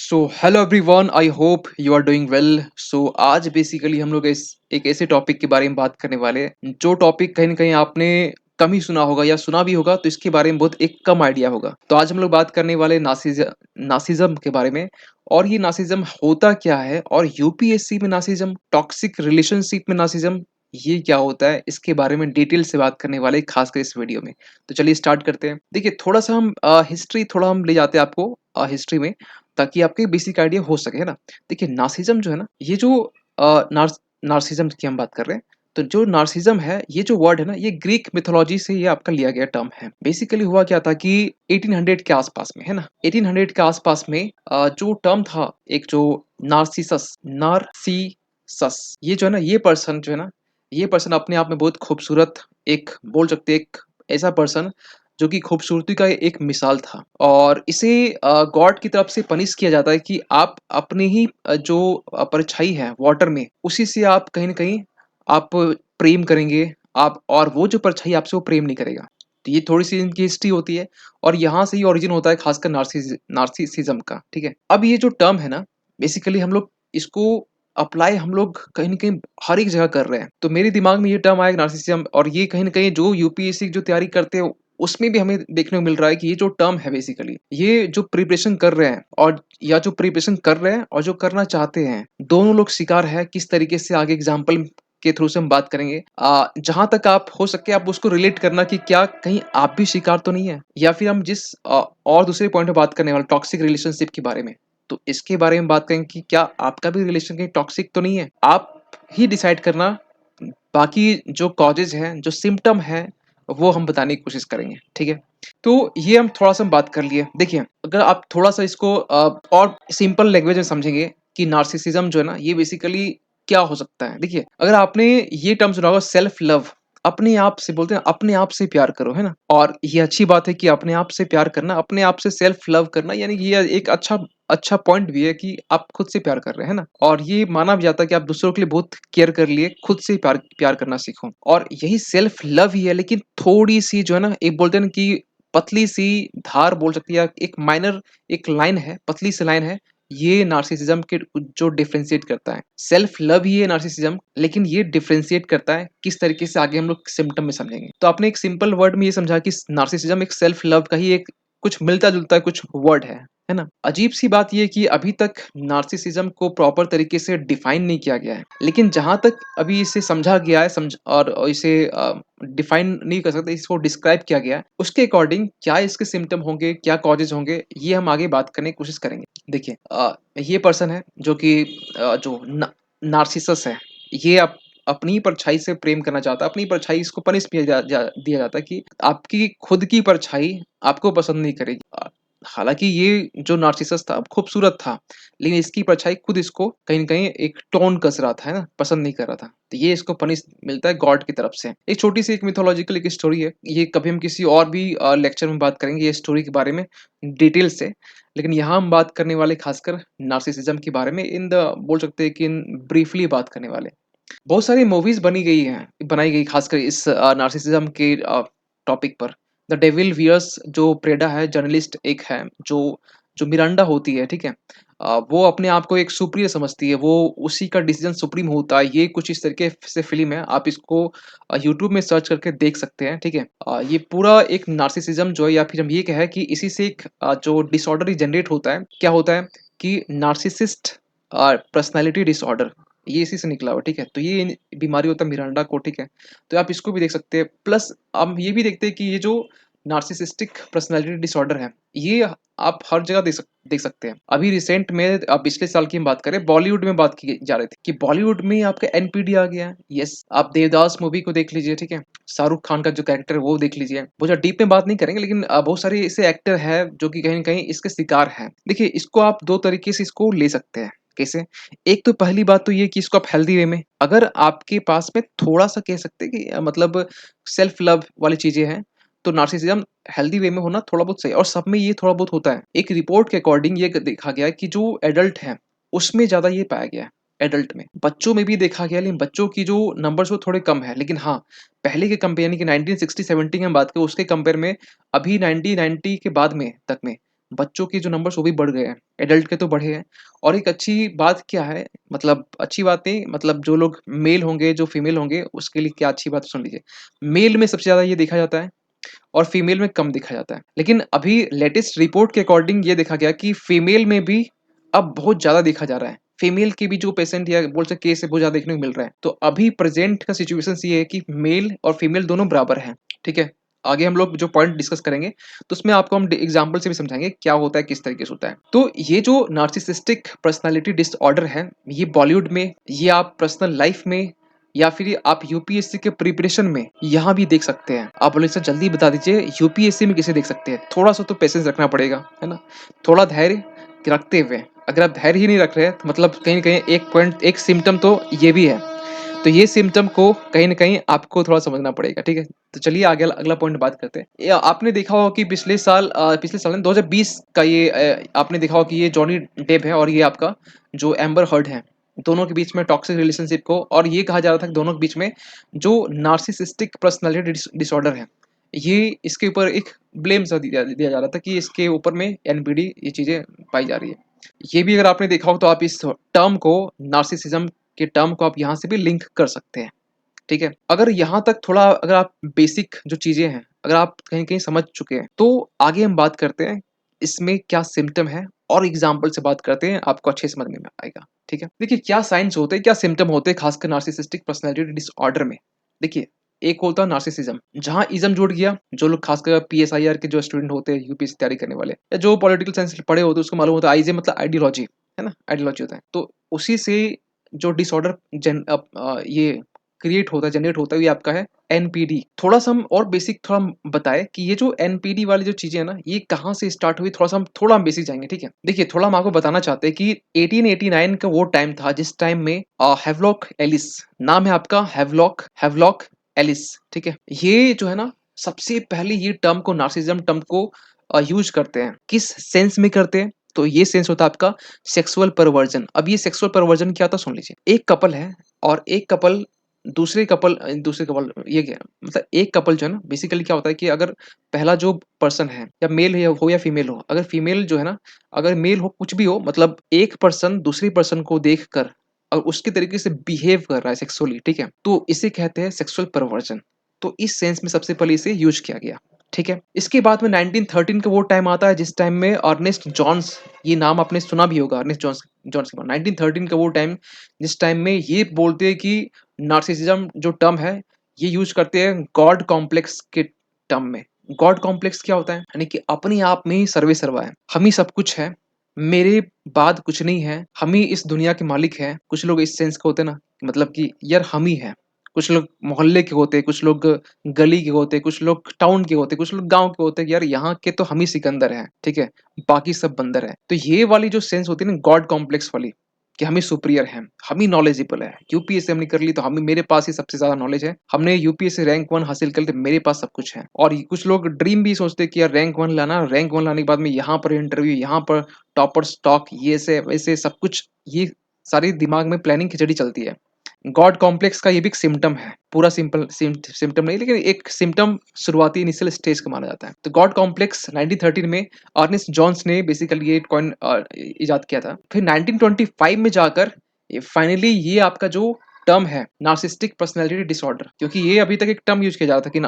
So hello everyone, I hope you are doing well. So आज basically हम लोग इस एक ऐसे टॉपिक के बारे में बात करने वाले हैं जो टॉपिक कहीं ना कहीं आपने कम ही सुना होगा या सुना भी होगा तो इसके बारे में बहुत एक कम आइडिया होगा। तो आज हम लोग बात करने वाले नासिज्म के बारे में। और ये नासिज्म होता क्या है और यूपीएससी में नासिज्म, टॉक्सिक रिलेशनशिप में नासिज्म, ये क्या होता है, इसके बारे में डिटेल से बात करने वाले खासकर इस वीडियो में। तो चलिए स्टार्ट करते हैं। देखिए, थोड़ा सा हम हिस्ट्री थोड़ा हम ले जाते हैं आपको हिस्ट्री में, ताकि आपको एक बेसिक आइडिया हो सके, है ना। देखिए, नार्सिज्म जो है ना, ये जो नार्सिज्म की हम बात कर रहे हैं, तो जो नार्सिज्म है, ये जो वर्ड है ना, ये ग्रीक मिथोलॉजी से ये आपका लिया गया टर्म है। बेसिकली हुआ क्या था कि 1800 के आसपास में, है ना, 1800 के आसपास में जो टर्म था, एक जो नार्सिसस, ये जो है ना, ये पर्सन जो है ना, ये पर्सन अपने आप में बहुत खूबसूरत, एक बोल सकते हैं, एक ऐसा पर्सन जो कि खूबसूरती का एक मिसाल था। और इसे गॉड की तरफ से पनिश किया जाता है कि आप अपने ही जो परछाई है वाटर में, उसी से आप कहीं न कहीं आप प्रेम करेंगे, आप, और वो जो परछाई आपसे वो प्रेम नहीं करेगा। तो ये थोड़ी-सी इनकी हिस्ट्री होती है और यहाँ से ही ओरिजिन होता है खासकर नार्सिसिज़्म का, ठीक है? अब ये जो टर्म है ना, बेसिकली हम लोग इसको अप्लाई हम लोग कहीं न कहीं हर एक जगह कर रहे हैं। तो मेरे दिमाग में ये टर्म आया नार्सिसिज़्म, और ये कहीं न कहीं जो यूपीएससी की जो तैयारी करते हैं उसमें भी हमें देखने को मिल रहा है कि ये जो टर्म है बेसिकली, ये जो प्रिपरेशन कर रहे हैं और या जो प्रिपरेशन कर रहे हैं और जो करना चाहते हैं, दोनों लोग शिकार है। किस तरीके से आगे एग्जाम्पल के थ्रू से हम बात करेंगे। जहां तक आप हो सके आप उसको रिलेट करना कि क्या कहीं आप भी शिकार तो नहीं है, या फिर हम जिस और दूसरे पॉइंट में बात करने वाले टॉक्सिक रिलेशनशिप के बारे में, तो इसके बारे में बात करेंगे कि क्या आपका भी रिलेशन कहीं टॉक्सिक तो नहीं है। आप ही डिसाइड करना। बाकी जो कॉजेज हैं, जो सिम्टम है, वो हम बताने की कोशिश करेंगे, ठीक है। तो ये हम थोड़ा सा बात कर लिए। देखिए, अगर आप थोड़ा सा इसको और सिंपल लैंग्वेज में समझेंगे कि नार्सिसिज्म जो है ना, ये बेसिकली क्या हो सकता है। देखिए, अगर आपने ये टर्म सुना होगा, सेल्फ लव, अपने आप से बोलते हैं, अपने आप से प्यार करो, है ना। और ये अच्छी बात है कि अपने आप से प्यार करना, अपने आप से सेल्फ लव करना, यानी कि ये एक अच्छा अच्छा पॉइंट भी है कि आप खुद से प्यार कर रहे हैं ना। और ये माना भी जाता है कि आप दूसरों के लिए बहुत केयर कर लिए, खुद से प्यार प्यार करना सीखो, और यही सेल्फ लव ही है। लेकिन थोड़ी सी जो है ना, एक बोलते हैं ना कि पतली सी धार बोल सकती है, या एक माइनर एक लाइन है, पतली सी लाइन है, ये नार्सिसिज्म के जो डिफरेंशिएट करता है। सेल्फ लव ही है नार्सिसिज्म, लेकिन ये डिफरेंशिएट करता है किस तरीके से, आगे हम लोग सिम्टम में समझेंगे। तो आपने एक सिंपल वर्ड में ये समझा कि नार्सिसिज्म एक सेल्फ लव का ही एक कुछ मिलता जुलता कुछ वर्ड है ना। अजीब सी बात ये कि अभी तक नार्सिसिज्म को प्रॉपर तरीके से डिफाइन नहीं किया गया है, लेकिन जहां तक अभी इसे समझा गया है, समझ और इसे डिफाइन नहीं कर सकते, इसको डिस्क्राइब किया गया है, उसके अकॉर्डिंग क्या इसके सिम्टम होंगे, क्या कॉजेज होंगे, ये हम आगे बात करने की कोशिश करेंगे। देखिए, ये पर्सन है जो कि जो नार्सिसस है, ये अपनी ही परछाई से प्रेम करना चाहता है। अपनी परछाई, इसको पनिश दिया जाता है कि आपकी खुद की परछाई आपको पसंद नहीं करेगी। हालांकि ये जो नार्सिसस था खूबसूरत था, लेकिन इसकी परछाई खुद इसको कहीं न कहीं एक टोन कस रहा था, है ना, पसंद नहीं कर रहा था। तो ये इसको पनिश मिलता है गॉड की तरफ से। एक छोटी सी एक मिथोलॉजिकल एक स्टोरी है, ये कभी हम किसी और भी लेक्चर में बात करेंगे ये स्टोरी के बारे में डिटेल से। लेकिन यहाँ हम बात करने वाले खासकर नार्सिसिज्म के बारे में, इन द बोल सकते हैं कि इन ब्रीफली बात करने वाले। बहुत सारी मूवीज बनाई गई खासकर इस नार्सिसिज्म के टॉपिक पर। द डेविल वियर्स जो प्रेडा है, जर्नलिस्ट एक है, जो जो मिरांडा होती है, ठीक है। वो अपने आप को एक सुप्रियर समझती है, वो उसी का डिसीजन सुप्रीम होता है। ये कुछ इस तरीके से फिल्म है, आप इसको यूट्यूब में सर्च करके देख सकते हैं, ठीक है। ये पूरा एक नार्सिसिज्म जो है, या फिर हम ये कहें कि इसी से एक जो डिसऑर्डर जनरेट होता है, क्या होता है कि नार्सिसिस्ट पर्सनैलिटी डिसऑर्डर, ये इसी से निकला हुआ, ठीक है। तो ये बीमारी होता है मिरांडा को, ठीक है। तो आप इसको भी देख सकते हैं। प्लस हम ये भी देखते हैं कि ये जो नार्सिसिस्टिक पर्सनैलिटी डिसऑर्डर है, ये आप हर जगह देख सकते हैं। अभी रिसेंट में पिछले साल की हम बात करें, बॉलीवुड में बात की जा रही थी कि बॉलीवुड में आपका एनपीडी आ गया है। यस, आप देवदास मूवी को देख लीजिए, ठीक है। शाहरुख खान का जो कैरेक्टर है वो देख लीजिए। बहुत ज्यादा डीप में बात नहीं करेंगे, लेकिन बहुत सारे ऐसे एक्टर है जो कि कहीं न कहीं इसके शिकार हैं। देखिए, इसको आप दो तरीके से इसको ले सकते हैं। कैसे? एक तो पहली बात तो ये कि इसको आप हेल्दी वे में, अगर आपके पास में थोड़ा-सा कह सकते हैं कि मतलब सेल्फ लव वाली चीज़ें हैं, तो नार्सिसिज्म हेल्दी वे में होना थोड़ा बहुत सही है, और सब में ये थोड़ा बहुत होता है। एक रिपोर्ट के अकॉर्डिंग ये देखा गया है कि जो एडल्ट हैं, उसमें ज़्यादा ये पाया गया है, एडल्ट में। बच्चों में भी देखा गया है, लेकिन बच्चों की जो नंबर्स वो थोड़े कम है। लेकिन हाँ, पहले के कंपेयर यानी कि 1960-70 की हम बात करें, उसके कंपेयर में अभी 1990 के बाद में तक में बच्चों के जो नंबर्स वो भी बढ़ गए हैं, एडल्ट के तो बढ़े हैं। और एक अच्छी बात क्या है, मतलब अच्छी बात नहीं, मतलब जो लोग मेल होंगे, जो फीमेल होंगे, उसके लिए क्या अच्छी बात है सुन लीजिए। मेल में सबसे ज़्यादा ये देखा जाता है और फीमेल में कम देखा जाता है। लेकिन अभी लेटेस्ट रिपोर्ट के अकॉर्डिंग ये देखा गया कि फीमेल में भी अब बहुत ज़्यादा देखा जा रहा है। फीमेल के भी जो पेशेंट या बोल सकते केस है बहुत ज़्यादा देखने को मिल रहा है। तो अभी प्रेज़ेंट का सिचुएशंस ये है कि मेल और फीमेल दोनों बराबर हैं, ठीक है? आगे हम लोग जो पॉइंट डिस्कस करेंगे, तो उसमें आपको हम एग्जाम्पल से भी समझाएँगे क्या होता है, किस तरीके से होता है। तो ये जो नार्सिसिस्टिक पर्सनैलिटी डिसऑर्डर है, ये बॉलीवुड में, ये आप पर्सनल लाइफ में या फिर आप यूपीएससी के प्रिपरेशन में यहाँ भी देख सकते हैं। आप बोले सर जल्दी बता दीजिए यूपीएससी में कैसे देख सकते हैं? थोड़ा-सा तो पेशेंस रखना पड़ेगा, है ना? थोड़ा धैर्य रखते हुए, अगर आप धैर्य ही नहीं रख रहे हैं, तो मतलब कहीं न कहीं एक पॉइंट एक सिम्पटम तो ये भी है। तो ये सिम्पटम को कहीं न कहीं आपको थोड़ा समझना पड़ेगा, ठीक है? तो चलिए आगे अगला पॉइंट बात करते हैं। या आपने देखा होगा कि पिछले साल नहीं 2020 का ये आपने देखा होगा कि ये जॉनी डेप है और ये आपका जो एम्बर हर्ड है। दोनों के बीच में टॉक्सिक रिलेशनशिप को और ये कहा जा रहा था कि दोनों के बीच में जो नार्सिसिस्टिक पर्सनैलिटी डिसऑर्डर है, ये इसके ऊपर एक ब्लेम सा दिया दिया जा रहा था कि इसके ऊपर में एनपीडी ये चीज़ें पाई जा रही है। ये भी अगर आपने देखा हो तो आप इस टर्म को नार्सिसिज्म के टर्म को आप यहाँ से भी लिंक कर सकते हैं, ठीक है? अगर यहाँ तक थोड़ा अगर आप बेसिक जो चीज़ें हैं, अगर आप कहीं-कहीं समझ चुके हैं, तो आगे हम बात करते हैं, इसमें क्या सिम्पटम है और एग्ज़ाम्पल से बात करते हैं, आपको अच्छे से समझ में आएगा, ठीक है? देखिए क्या साइन्स होते हैं, क्या सिम्पटम होते हैं, खासकर नार्सिसिस्टिक पर्सनैलिटी डिसऑर्डर में? देखिए, एक होता है नार्सिसिज्म, जहाँ इज़्म जुड़ गया, जो लोग खासकर पीएसआईआर के जो स्टूडेंट होते हैं, यूपीएससी तैयारी करने वाले या जो पॉलिटिकल साइंस पढ़े होते हैं, उसको मालूम होता है आइज़म मतलब आइडियोलॉजी, है ना? आइडियोलॉजी होता है। तो उसी से जो डिसऑर्डर ये क्रिएट होता है, जनरेट होता है, ये आपका है एनपीडी। थोड़ा-सा हम और बेसिक थोड़ा हम बताएँ कि ये जो एनपीडी वाली जो चीज़ें हैं ना, ये कहाँ से स्टार्ट हुई? थोड़ा हम बेसिक जाएँगे, ठीक है? देखिए, थोड़ा हम आपको बताना चाहते हैं कि 1889 का वो टाइम था, जिस टाइम में हैवलॉक एलिस, नाम है आपका हैवलॉक हैवलॉक एलिस, ठीक है? ये जो है ना, सबसे पहले ये टर्म को नार्सिसिज्म टर्म को यूज़ करते हैं। किस सेंस में करते हैं? तो ये सेंस होता है आपका सेक्सुअल परवर्जन। अब ये सेक्सुअल परवर्जन क्या होता है सुन लीजिए। एक कपल है और एक कपल दूसरे कपल ये क्या है? मतलब एक कपल जो है ना बेसिकली क्या होता है कि अगर पहला जो पर्सन है या मेल है हो या फीमेल हो, अगर फीमेल जो है ना, अगर मेल हो कुछ भी हो, मतलब एक पर्सन दूसरी पर्सन को देखकर और उसके तरीके से बिहेव कर रहा है सेक्सुअली, ठीक है? तो इसे कहते हैं सेक्सुअल परवर्जन। तो इस सेंस में सबसे पहले इसे यूज़ किया गया, ठीक है? इसके बाद में 1913 का वो टाइम आता है जिस टाइम में अर्नेस्ट जॉन्स, ये नाम आपने सुना भी होगा, अर्नेस्ट जॉन्स जॉन्स के बारे में। 1913 का वो टाइम जिस टाइम में ये बोलते हैं कि नार्सिसिज्म जो टर्म है, ये यूज़ करते हैं गॉड कॉम्प्लेक्स के टर्म में। गॉड कॉम्प्लेक्स क्या होता है? यानी कि अपने आप में ही सर्वे सर्वा है। हम ही सब कुछ है, मेरे बाद कुछ नहीं है, हम ही इस दुनिया के मालिक हैं। कुछ लोग इस सेंस के होते हैं ना, मतलब कि यार हम ही हैं। कुछ लोग मोहल्ले के होते हैं, कुछ लोग गली के होते हैं, कुछ लोग टाउन के होते हैं, कुछ लोग गाँव के होते हैं कि यार यहाँ के तो हम ही सिकंदर हैं, ठीक है? बाकी सब बंदर हैं। तो ये वाली जो सेंस होती है ना गॉड कॉम्प्लेक्स वाली, कि हम ही सुपीरियर हैं, हम ही नॉलेजेबल हैं। यूपीएससी हमने कर ली तो हम ही मेरे पास ही सबसे ज़्यादा नॉलेज है। हमने यूपीएससी रैंक 1 हासिल कर ली तो मेरे पास सब कुछ है। और ये कुछ लोग ड्रीम भी सोचते हैं कि यार रैंक 1 लाना, रैंक 1 लाने के बाद में यहाँ पर इंटरव्यू, यहाँ पर टॉपर्स टॉक, ये से वैसे सब कुछ, ये सारी दिमाग में प्लानिंग खिचड़ी चलती है। गॉड कॉम्प्लेक्स का ये भी एक सिम्पटम है। पूरा सिम्पटम नहीं, लेकिन एक सिम्पटम शुरुआती इनिशियल स्टेज का माना जाता है। तो गॉड कॉम्प्लेक्स 1913 में अर्नेस्ट जॉन्स ने बेसिकली ये कॉइन इजाद किया था। फिर 1925 में जाकर ये फाइनली ये आपका जो टर्म है नार्सिसिस्टिक पर्सनैलिटी डिसऑर्डर, क्योंकि ये अभी तक एक टर्म यूज़ किया जा रहा था कि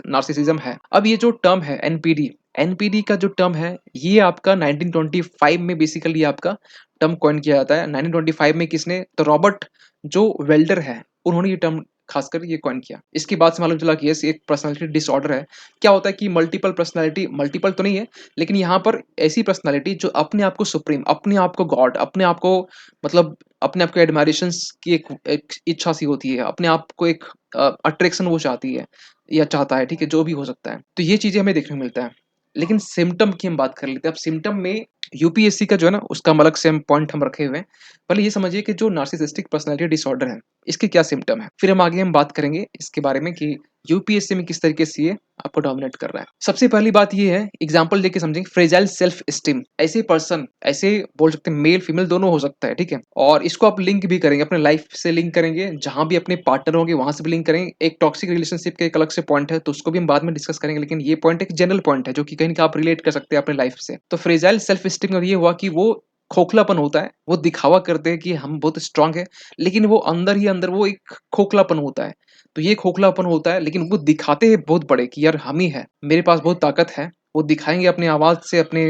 नार्सिसिज्म है। अब ये जो टर्म है एनपीडी, एनपीडी का जो टर्म है ये आपका 1925 में बेसिकली आपका टर्म कॉइन किया जाता है। 1925 में किसने? तो रॉबर्ट जो वेल्डर है, उन्होंने ये टर्म खासकर ये कॉइन किया। इसके बाद से मालूम चला कि यस एक पर्सनैलिटी डिसऑर्डर है। क्या होता है कि मल्टीपल पर्सनैलिटी, मल्टीपल तो नहीं है, लेकिन यहाँ पर ऐसी पर्सनैलिटी जो अपने आप को सुप्रीम, अपने आप को गॉड, अपने आप को मतलब अपने आप को एडमायरेशंस की एक इच्छा सी होती है, अपने आप को एक अट्रैक्शन वो चाहती है या चाहता है, ठीक है? जो भी हो सकता है। तो ये चीज़ें हमें देखने को मिलता है। लेकिन सिम्पटम की हम बात कर लेते हैं। अब सिम्पटम में यूपीएससी का जो है ना उसका हम अलग से हम पॉइंट हम रखे हुए हैं। पहले ये समझिए कि जो नार्सिसिस्टिक पर्सनैलिटी डिसऑर्डर है, इसके क्या सिम्पटम है? फिर हम आगे हम बात करेंगे इसके बारे में कि यूपीएससी में किस तरीके से ये आपको डोमिनेट कर रहा है। सबसे पहली बात ये है, एग्जांपल देके समझेंगे, फ्रेजाइल सेल्फ एस्टीम। ऐसे पर्सन, ऐसे बोल सकते हैं मेल फीमेल दोनों हो सकता है, ठीक है। और इसको आप लिंक भी करेंगे अपने लाइफ से, लिंक करेंगे जहां भी अपने पार्टनर होंगे वहां से भी लिंक करेंगे। एक टॉक्सिक रिलेशनशिप का एक अलग से पॉइंट है, तो उसको भी हम बाद में डिस्कस करेंगे, लेकिन ये पॉइंट एक जनरल पॉइंट है जो कि कहीं ना कहीं आप रिलेट कर सकते हैं अपने लाइफ से। तो फ्रेजाइल सेल्फ एस्टीम का ये हुआ कि वो खोखलापन होता है, वो दिखावा करते हैं कि हम बहुत स्ट्रांग है, लेकिन वो अंदर ही अंदर वो एक खोखलापन होता है। तो ये खोखलापन होता है, लेकिन वो दिखाते हैं बहुत बड़े कि यार हम ही है, मेरे पास बहुत ताकत है। वो दिखाएंगे अपनी आवाज से, अपने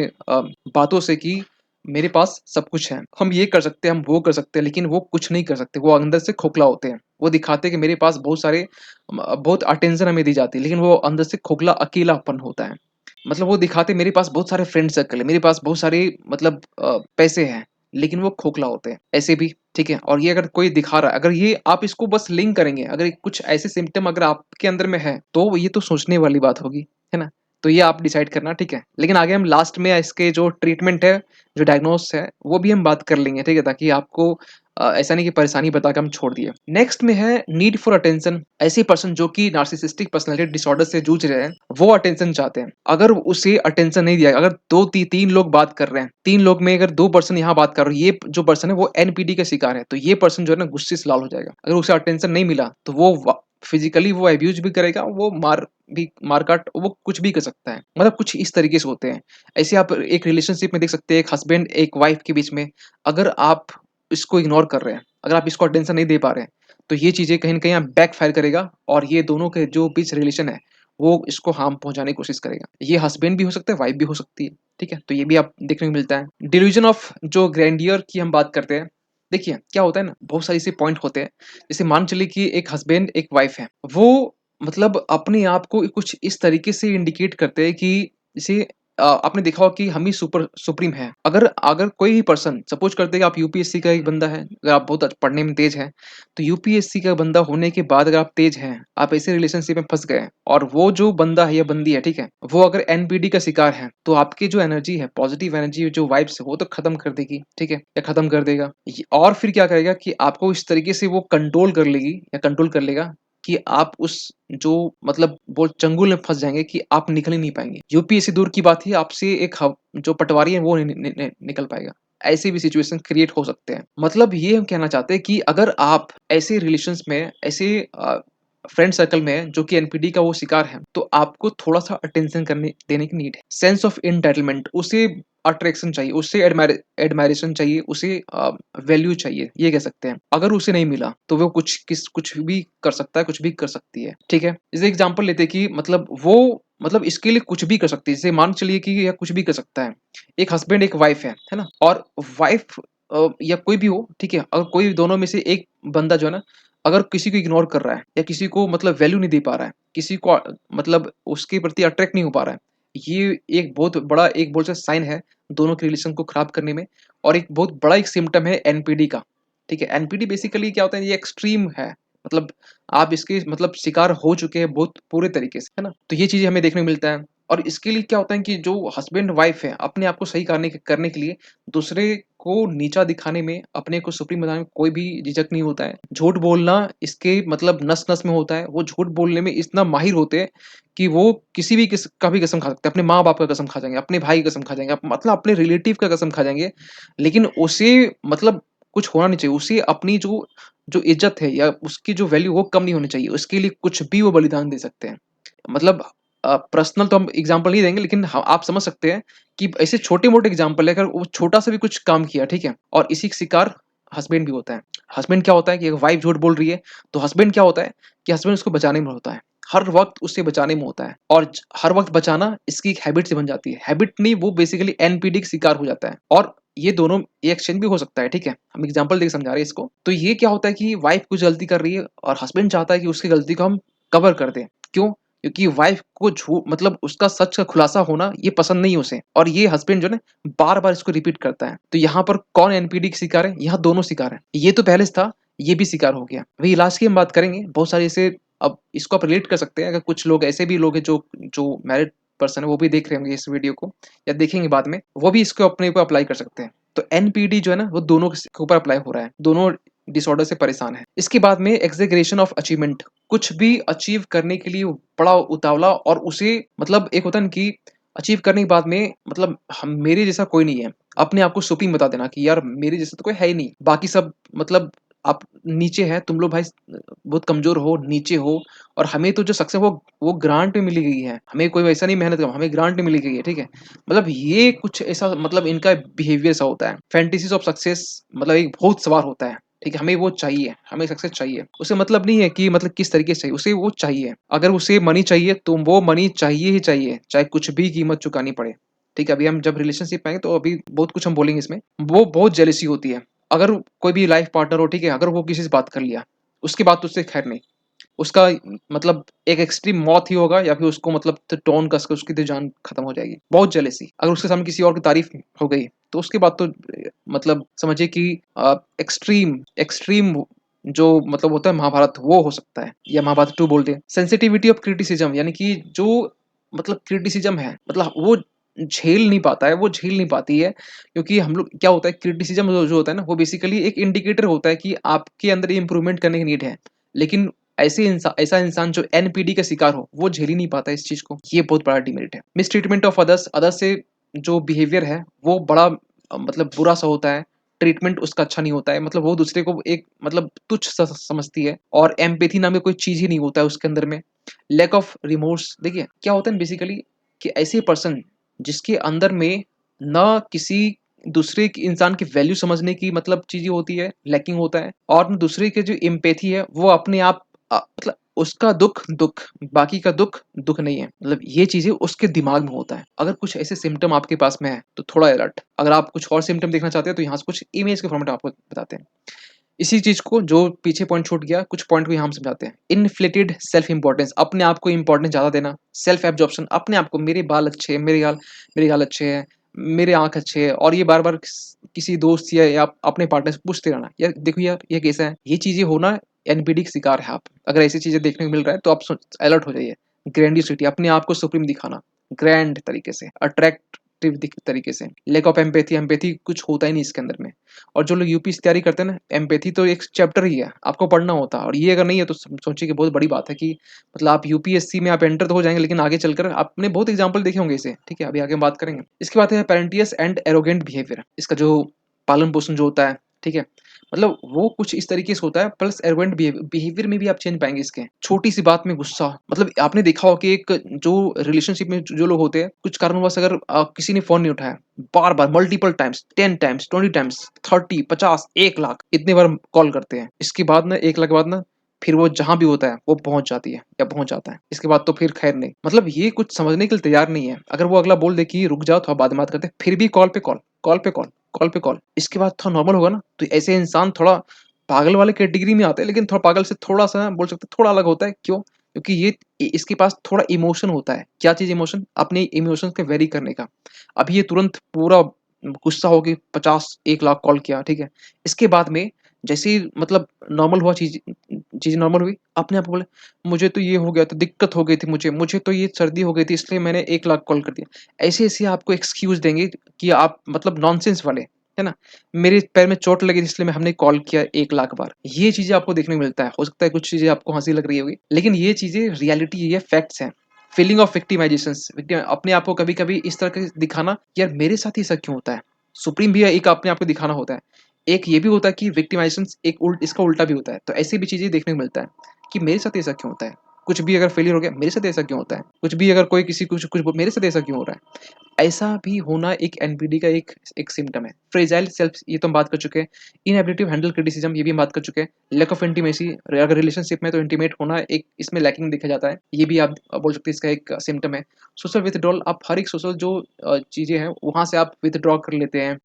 बातों से कि मेरे पास सब कुछ है, हम ये कर सकते हैं, हम वो कर सकते हैं, लेकिन वो कुछ नहीं कर सकते। वो अंदर से खोखला होते हैं। वो दिखाते हैं कि मेरे पास बहुत सारे बहुत अटेंशन हमें दी जाती है, लेकिन वो अंदर से खोखला अकेलापन होता है। मतलब वो दिखाते मेरे पास बहुत सारे फ्रेंड सर्कल है, मेरे पास बहुत सारे मतलब पैसे हैं, लेकिन वो खोखला होते हैं ऐसे भी, ठीक है। और ये अगर कोई दिखा रहा है, अगर ये आप इसको बस लिंक करेंगे, अगर कुछ ऐसे सिम्टम अगर आपके अंदर में है, तो ये तो सोचने वाली बात होगी, है ना। तो ये आप डिसाइड करना, ठीक है। लेकिन आगे हम लास्ट में इसके जो ट्रीटमेंट है, जो डायग्नोस है, वो भी हम बात कर लेंगे, ठीक है, ताकि आपको ऐसा नहीं कि परेशानी बता के हम छोड़ दिए। नेक्स्ट में है नीड फॉर अटेंशन। ऐसे पर्सन जो कि नार्सिसिस्टिक पर्सनालिटी डिसऑर्डर से जूझ रहे हैं, वो अटेंशन चाहते हैं। अगर उसे अटेंशन नहीं दिया, अगर तीन लोग बात कर रहे हैं, तीन लोग में अगर दो पर्सन यहाँ बात कर रहे हैं, ये जो पर्सन है वो एनपीडी का शिकार है, तो ये पर्सन जो है ना गुस्से से लाल हो जाएगा। अगर उसे अटेंशन नहीं मिला तो वो फिजिकली वो अब्यूज भी करेगा, वो मारकाट, वो कुछ भी कर सकता है। मतलब कुछ इस तरीके से होते हैं। ऐसे आप एक रिलेशनशिप में देख सकते हैं, एक हस्बैंड एक वाइफ के बीच में, अगर आप इसको इग्नोर कर रहे हैं, अगर आप इसको अटेंशन नहीं दे पा रहे हैं, तो ये चीजें कहीं ना कहीं बैक फायर करेगा, और ये दोनों के जो बीच रिलेशन है वो इसको हार्म पहुंचाने की कोशिश करेगा। ये हस्बैंड भी हो सकता है, वाइफ भी हो सकती है, ठीक है। तो ये भी आप देखने को मिलता है। डिल्यूजन ऑफ जो ग्रैंडियर की हम बात करते हैं, देखिए क्या होता है ना, बहुत सारे ऐसे पॉइंट होते हैं। जैसे मान चलिए कि एक हस्बैंड एक वाइफ है, वो मतलब अपने आप को कुछ इस तरीके से इंडिकेट करते हैं कि जैसे आपने देखा होगा कि हम ही सुप्रीम है। अगर अगर कोई भी पर्सन, सपोज करते हैं कि आप यूपीएससी का एक बंदा है, अगर आप बहुत पढ़ने में तेज है, तो यूपीएससी का बंदा होने के बाद अगर आप तेज हैं, आप ऐसे रिलेशनशिप में फंस गए, और वो जो बंदा है या बंदी है, ठीक है, वो अगर एनपीडी का शिकार है, तो आपकी जो एनर्जी है, पॉजिटिव एनर्जी जो वाइब्स है, वो तो खत्म कर देगी, ठीक है, या खत्म कर देगा। और फिर क्या करेगा कि आपको इस तरीके से वो कंट्रोल कर लेगी या कंट्रोल कर लेगा कि आप उस जो मतलब वो चंगुल में फंस जाएंगे कि आप निकल ही नहीं पाएंगे। यूपीएससी दूर की बात है, आपसे एक जो पटवारी है वो नहीं निकल पाएगा। ऐसे भी सिचुएशन क्रिएट हो सकते हैं। मतलब ये हम कहना चाहते हैं कि अगर आप ऐसे रिलेशंस में, ऐसे फ्रेंड सर्कल में जो कि एनपीडी का वो शिकार है, तो आपको थोड़ा सा अटेंशन करने देने की नीड है। सेंस ऑफ एंटाइटलमेंट, उसे अट्रैक्शन चाहिए, उसे एडमायरेशन चाहिए, उसे वैल्यू चाहिए, ये कह सकते हैं। अगर उसे नहीं मिला तो वो कुछ भी कर सकता है, कुछ भी कर सकती है, ठीक है। जैसे एग्जांपल लेते हैं कि मतलब वो मतलब इसके लिए कुछ भी कर सकती है। जैसे मान चलिए कि यह कुछ भी कर सकता है। एक हस्बैंड एक वाइफ है ना, और वाइफ या कोई भी हो, ठीक है, अगर कोई दोनों में से एक बंदा जो है ना, अगर किसी को इग्नोर कर रहा है, या किसी को मतलब वैल्यू नहीं दे पा रहा है, किसी को मतलब उसके प्रति अट्रैक्ट नहीं हो पा रहा है, ये एक बहुत बड़ा एक बोल सकते साइन है दोनों के रिलेशन को खराब करने में। और एक बहुत बड़ा एक सिम्टम है एनपीडी का, ठीक है। एनपीडी बेसिकली क्या होता है, ये एक्सट्रीम है, मतलब आप इसके मतलब शिकार हो चुके हैं बहुत पूरे तरीके से, है ना। तो ये चीजें हमें देखने को मिलता है। और इसके लिए क्या होता है कि जो हस्बैंड वाइफ है, अपने आप को सही करने के लिए दूसरे को नीचा दिखाने में, अपने को सुप्रीम बनाने में कोई भी झिझक नहीं होता है। झूठ बोलना इसके मतलब नस नस में होता है। वो झूठ बोलने में इतना माहिर होते हैं कि वो किसी भी का भी कसम खा सकते हैं। अपने माँ बाप का कसम खा जाएंगे, अपने भाई की कसम खा जाएंगे, मतलब अपने रिलेटिव का कसम खा जाएंगे। लेकिन उसे मतलब कुछ होना नहीं चाहिए। उसे अपनी जो जो इज्जत है या उसकी जो वैल्यू, वो कम नहीं होनी चाहिए। उसके लिए कुछ भी वो बलिदान दे सकते हैं। मतलब पर्सनल तो हम एग्जांपल नहीं देंगे, लेकिन आप समझ सकते हैं कि ऐसे छोटे-मोटे एग्जांपल है, अगर वो छोटा-सा भी कुछ काम किया, ठीक है? और इसी का शिकार हस्बैंड भी होता है। हस्बैंड क्या होता है कि वाइफ झूठ बोल रही है, तो हस्बैंड क्या होता है कि हस्बैंड उसको बचाने में होता है। हर वक़्त उसे बचाने में होता है, और हर वक़्त बचाना इसकी एक हैबिट से बन जाती है। हैबिट नहीं, वो बेसिकली एनपीडी का शिकार हो जाता है। और ये दोनों ये एक्सचेंज भी हो सकता है, ठीक है? हम एग्जांपल देके समझा रहे हैं इसको। तो ये क्या होता है कि वाइफ कुछ गलती कर रही है, और हस्बैंड चाहता है कि उसकी गलती को हम कवर कर दें। क्यों? क्योंकि वाइफ को मतलब उसका सच का खुलासा होना ये पसंद नहीं है उसे, और ये हस्बैंड जो है ना बार-बार इसको रिपीट करता है। तो यहाँ पर कौन एनपीडी का शिकार है? यहाँ दोनों शिकार हैं। ये तो पहले से था, ये भी शिकार हो गया। वही इलाज की हम बात करेंगे। बहुत सारे ऐसे, अब इसको आप रिलेट कर सकते हैं। अगर कुछ लोग ऐसे भी लोग हैं जो जो मैरिड पर्सन है, वो भी देख रहे होंगे इस वीडियो को, या देखेंगे बाद में, वो भी इसको अपने ऊपर अप्लाई कर सकते हैं। तो एनपीडी जो है ना, वो दोनों के ऊपर अप्लाई हो रहा है। दोनों डिसऑर्डर से परेशान है। इसके बाद में एक्सेजरेशन ऑफ अचीवमेंट, कुछ भी अचीव करने के लिए बड़ा उतावला और उसे मतलब एक होता है ना कि अचीव करने के बाद में मतलब हम मेरे जैसा कोई नहीं है। अपने आप को सुप्रीम बता देना कि यार मेरे जैसा तो कोई है ही नहीं। बाकी सब मतलब आप नीचे हैं, तुम लोग भाई बहुत कमज़ोर हो, नीचे हो और हमें तो जो सक्सेस वो ग्रांट में मिली गई है। हमें कोई वैसा नहीं मेहनत का, हमें ग्रांट में मिली गई है, ठीक है? मतलब ये कुछ ऐसा मतलब इनका बिहेवियर सा होता है। फैंटेसीज़ ऑफ सक्सेस मतलब एक भूत सवार होता है, ठीक है? हमें वो चाहिए, हमें सक्सेस चाहिए। उसे मतलब नहीं है कि मतलब किस तरीके से चाहिए, उसे वो चाहिए। अगर उसे मनी चाहिए तो वो मनी चाहिए ही चाहिए, चाहे कुछ भी कीमत चुकानी पड़े। ठीक है? अभी हम जब रिलेशनशिप में आएँगे तो अभी बहुत कुछ हम बोलेंगे इसमें। वो बहुत जेलसी होती है। अगर कोई भी लाइफ पार्टनर हो, ठीक है? अगर वो किसी से बात कर लिया, उसके बाद तो उससे खैर नहीं। उसका मतलब एक एक्सट्रीम मौत ही होगा या फिर उसको मतलब टोन कस के उसकी तो जान खत्म हो जाएगी। बहुत जेलसी। अगर उसके सामने किसी और की तारीफ हो गई, तो उसके बाद तो मतलब समझिए कि एक्सट्रीम एक्सट्रीम जो मतलब होता है महाभारत वो हो सकता है या महाभारत 2 बोलते हैं। सेंसिटिविटी ऑफ क्रिटिसिज्म यानी कि जो मतलब क्रिटिसिज्म है मतलब वो झेल नहीं पाता है, वो झेल नहीं पाती है क्योंकि हम लोग क्या होता है क्रिटिसिज्म जो होता है ना वो बेसिकली एक इंडिकेटर होता है कि आपके अंदर इम्प्रूवमेंट करने की नीड है। लेकिन ऐसा इंसान जो एनपीडी का शिकार हो, वो झेल ही नहीं पाता इस चीज़ को। ये बहुत बड़ा डिमेरिट है। मिसट्रीटमेंट ऑफ अदर्स, अदर्स से जो बिहेवियर है, वो बड़ा मतलब बुरा-सा होता है। ट्रीटमेंट उसका अच्छा नहीं होता है। मतलब वो दूसरे को एक मतलब तुच्छ स समझती है और एम्पैथी नाम का कोई चीज़ ही नहीं होता है उसके अंदर में। लैक ऑफ रिमोर्स, देखिए क्या होता है बेसिकली कि ऐसे पर्सन जिसके अंदर में ना किसी दूसरे की इंसान की वैल्यू समझने की मतलब चीज़ें होती है, लैकिंग होता है और ना दूसरे के जो एम्पैथी है वो अपने आप मतलब उसका दुःख दुःख, बाकी का दुःख दुःख नहीं है। मतलब ये चीज़ें उसके दिमाग में होता है। अगर कुछ ऐसे सिम्पटम आपके पास में है, तो थोड़ा अलर्ट। अगर आप कुछ और सिम्पटम देखना चाहते हैं, तो यहाँ से कुछ इमेज के फॉर्मेट में आपको बताते हैं। इसी चीज़ को जो पीछे पॉइंट छूट गया, कुछ पॉइंट को यहाँ हम समझाते हैं। इन्फ्लेटेड सेल्फ इम्पोर्टेंस, अपने आप को इम्पोर्टेंस ज़्यादा देना। सेल्फ एब्जॉर्प्शन, अपने आप को मेरे बाल अच्छे हैं, मेरे गाल अच्छे हैं, मेरे आँख अच्छे हैं और ये बार-बार किसी दोस्त या अपने पार्टनर से पूछते रहना, "यार देखो यार, ये कैसा है?" ये चीज़ें होना एनपीडी का शिकार है आप। अगर ऐसी चीज़ें देखने को मिल रहा है, तो आप अलर्ट हो जाइए। ग्रैंडियोसिटी, अपने आप को सुप्रीम दिखाना, ग्रैंड तरीके से, अट्रैक्टिव तरीके से। लैक ऑफ एम्पैथी, एम्पैथी कुछ होता ही नहीं इसके अंदर में। और जो लोग यूपीएससी तैयारी करते हैं ना, एम्पैथी तो एक चैप्टर ही है, आपको पढ़ना होता है और ये अगर नहीं है तो सोचिए कि बहुत बड़ी बात है कि मतलब आप यूपीएससी में आप एंटर तो हो जाएँगे लेकिन आगे चलकर आपने बहुत एग्ज़ाम्पल देखे होंगे इसे, ठीक है? अभी आगे हम बात करेंगे। इसके बाद है पैरेंटियस एंड एरोगेंट बिहेवियर, इसका जो पालन-पोषण जो होता है, ठीक है? मतलब वो कुछ इस तरीके से होता है प्लस एरोगेंट बिहेवियर में भी आप चेंज पाएँगे इसके। छोटी-सी बात में गुस्सा, मतलब आपने देखा होगा कि एक जो रिलेशनशिप में जो लोग होते हैं, कुछ कारणवश अगर किसी ने फ़ोन नहीं उठाया, बार-बार multiple times, 10 times, 20 times, 30, 50, 1 lakh इतनी बार कॉल करते हैं। इसके बाद ना 1 लाख के बाद ना फिर वो जहाँ भी होता है, वो पहुँच जाती है या पहुँच जाता है। इसके बाद तो फिर खैर नहीं। मतलब ये कुछ समझने के लिए तैयार नहीं है। अगर वो अगला बोल दे कि रुक जाओ थोड़ा बाद में बात करते हैं, फिर भी कॉल पे कॉल, कॉल पे कॉल, कॉल पे कॉल। इसके बाद थोड़ा नॉर्मल होगा ना, तो ऐसे इंसान थोड़ा पागल वाले कैटेगरी में आते हैं, लेकिन थोड़ा पागल से थोड़ा-सा बोल सकते हैं थोड़ा अलग होता है। क्यों? क्योंकि ये इसके पास थोड़ा इमोशन होता है। क्या चीज़ इमोशन? अपने इमोशंस को वेरी करने का। अभी ये तुरंत पूरा गुस्सा हो के 50 1 लाख कॉल किया, ठीक है? इसके बाद में जैसे ही मतलब नॉर्मल हुआ चीज़ें नॉर्मल हुई, अपने आप को बोले, "मुझे तो ये हो गया था, दिक्कत हो गई थी मुझे तो ये सर्दी हो गई थी इसलिए मैंने 1 लाख कॉल कर दिया।" ऐसे-ऐसे आपको एक्सक्यूज़ देंगे कि आप मतलब नॉनसेंस वाले, है ना? मेरे पैर में चोट लगी इसलिए हमने कॉल किया 1 लाख बार। ये चीज़ें आपको देखने को मिलता है। हो सकता है कुछ चीज़ें आपको हँसी लग रही होगी, लेकिन ये चीज़ें रियलिटी ये फैक्ट्स हैं। फीलिंग ऑफ विक्टिमाइज़ेशंस, अपने आप को कभी-कभी इस तरह के दिखाना, यार मेरे साथ ही ऐसा क्यों होता है? सुप्रीम भी है, एक अपने आप को दिखाना होता है। एक ये भी होता है कि विक्टिमाइज़ेशंस एक इसका उल्टा भी होता है। तो ऐसी भी चीज़ें देखने को मिलता है कि मेरे साथ ऐसा क्यों होता है? कुछ भी अगर फेलियर हो गया, मेरे साथ ऐसा क्यों होता है? कुछ भी अगर कोई किसी कुछ कुछ मेरे साथ ऐसा क्यों हो रहा है? ऐसा भी होना एक एनपीडी का एक एक सिम्पटम है। फ्रेजाइल सेल्फ, ये तो हम बात कर चुके हैं। इनएबिलिटी टू हैंडल क्रिटिसिज्म, ये भी हम बात कर चुके हैं। लैक ऑफ इंटीमेसी, अगर रिलेशनशिप में तो इंटीमेट होना एक इसमें लैकिंग देखा जाता है। ये भी आप बोल सकते हैं इसका एक सिम्पटम है। सोशल विथड्रॉल, आप हर एक सोशल जो चीज़ें हैं वहाँ से आप विथड्रॉ कर लेते हैं।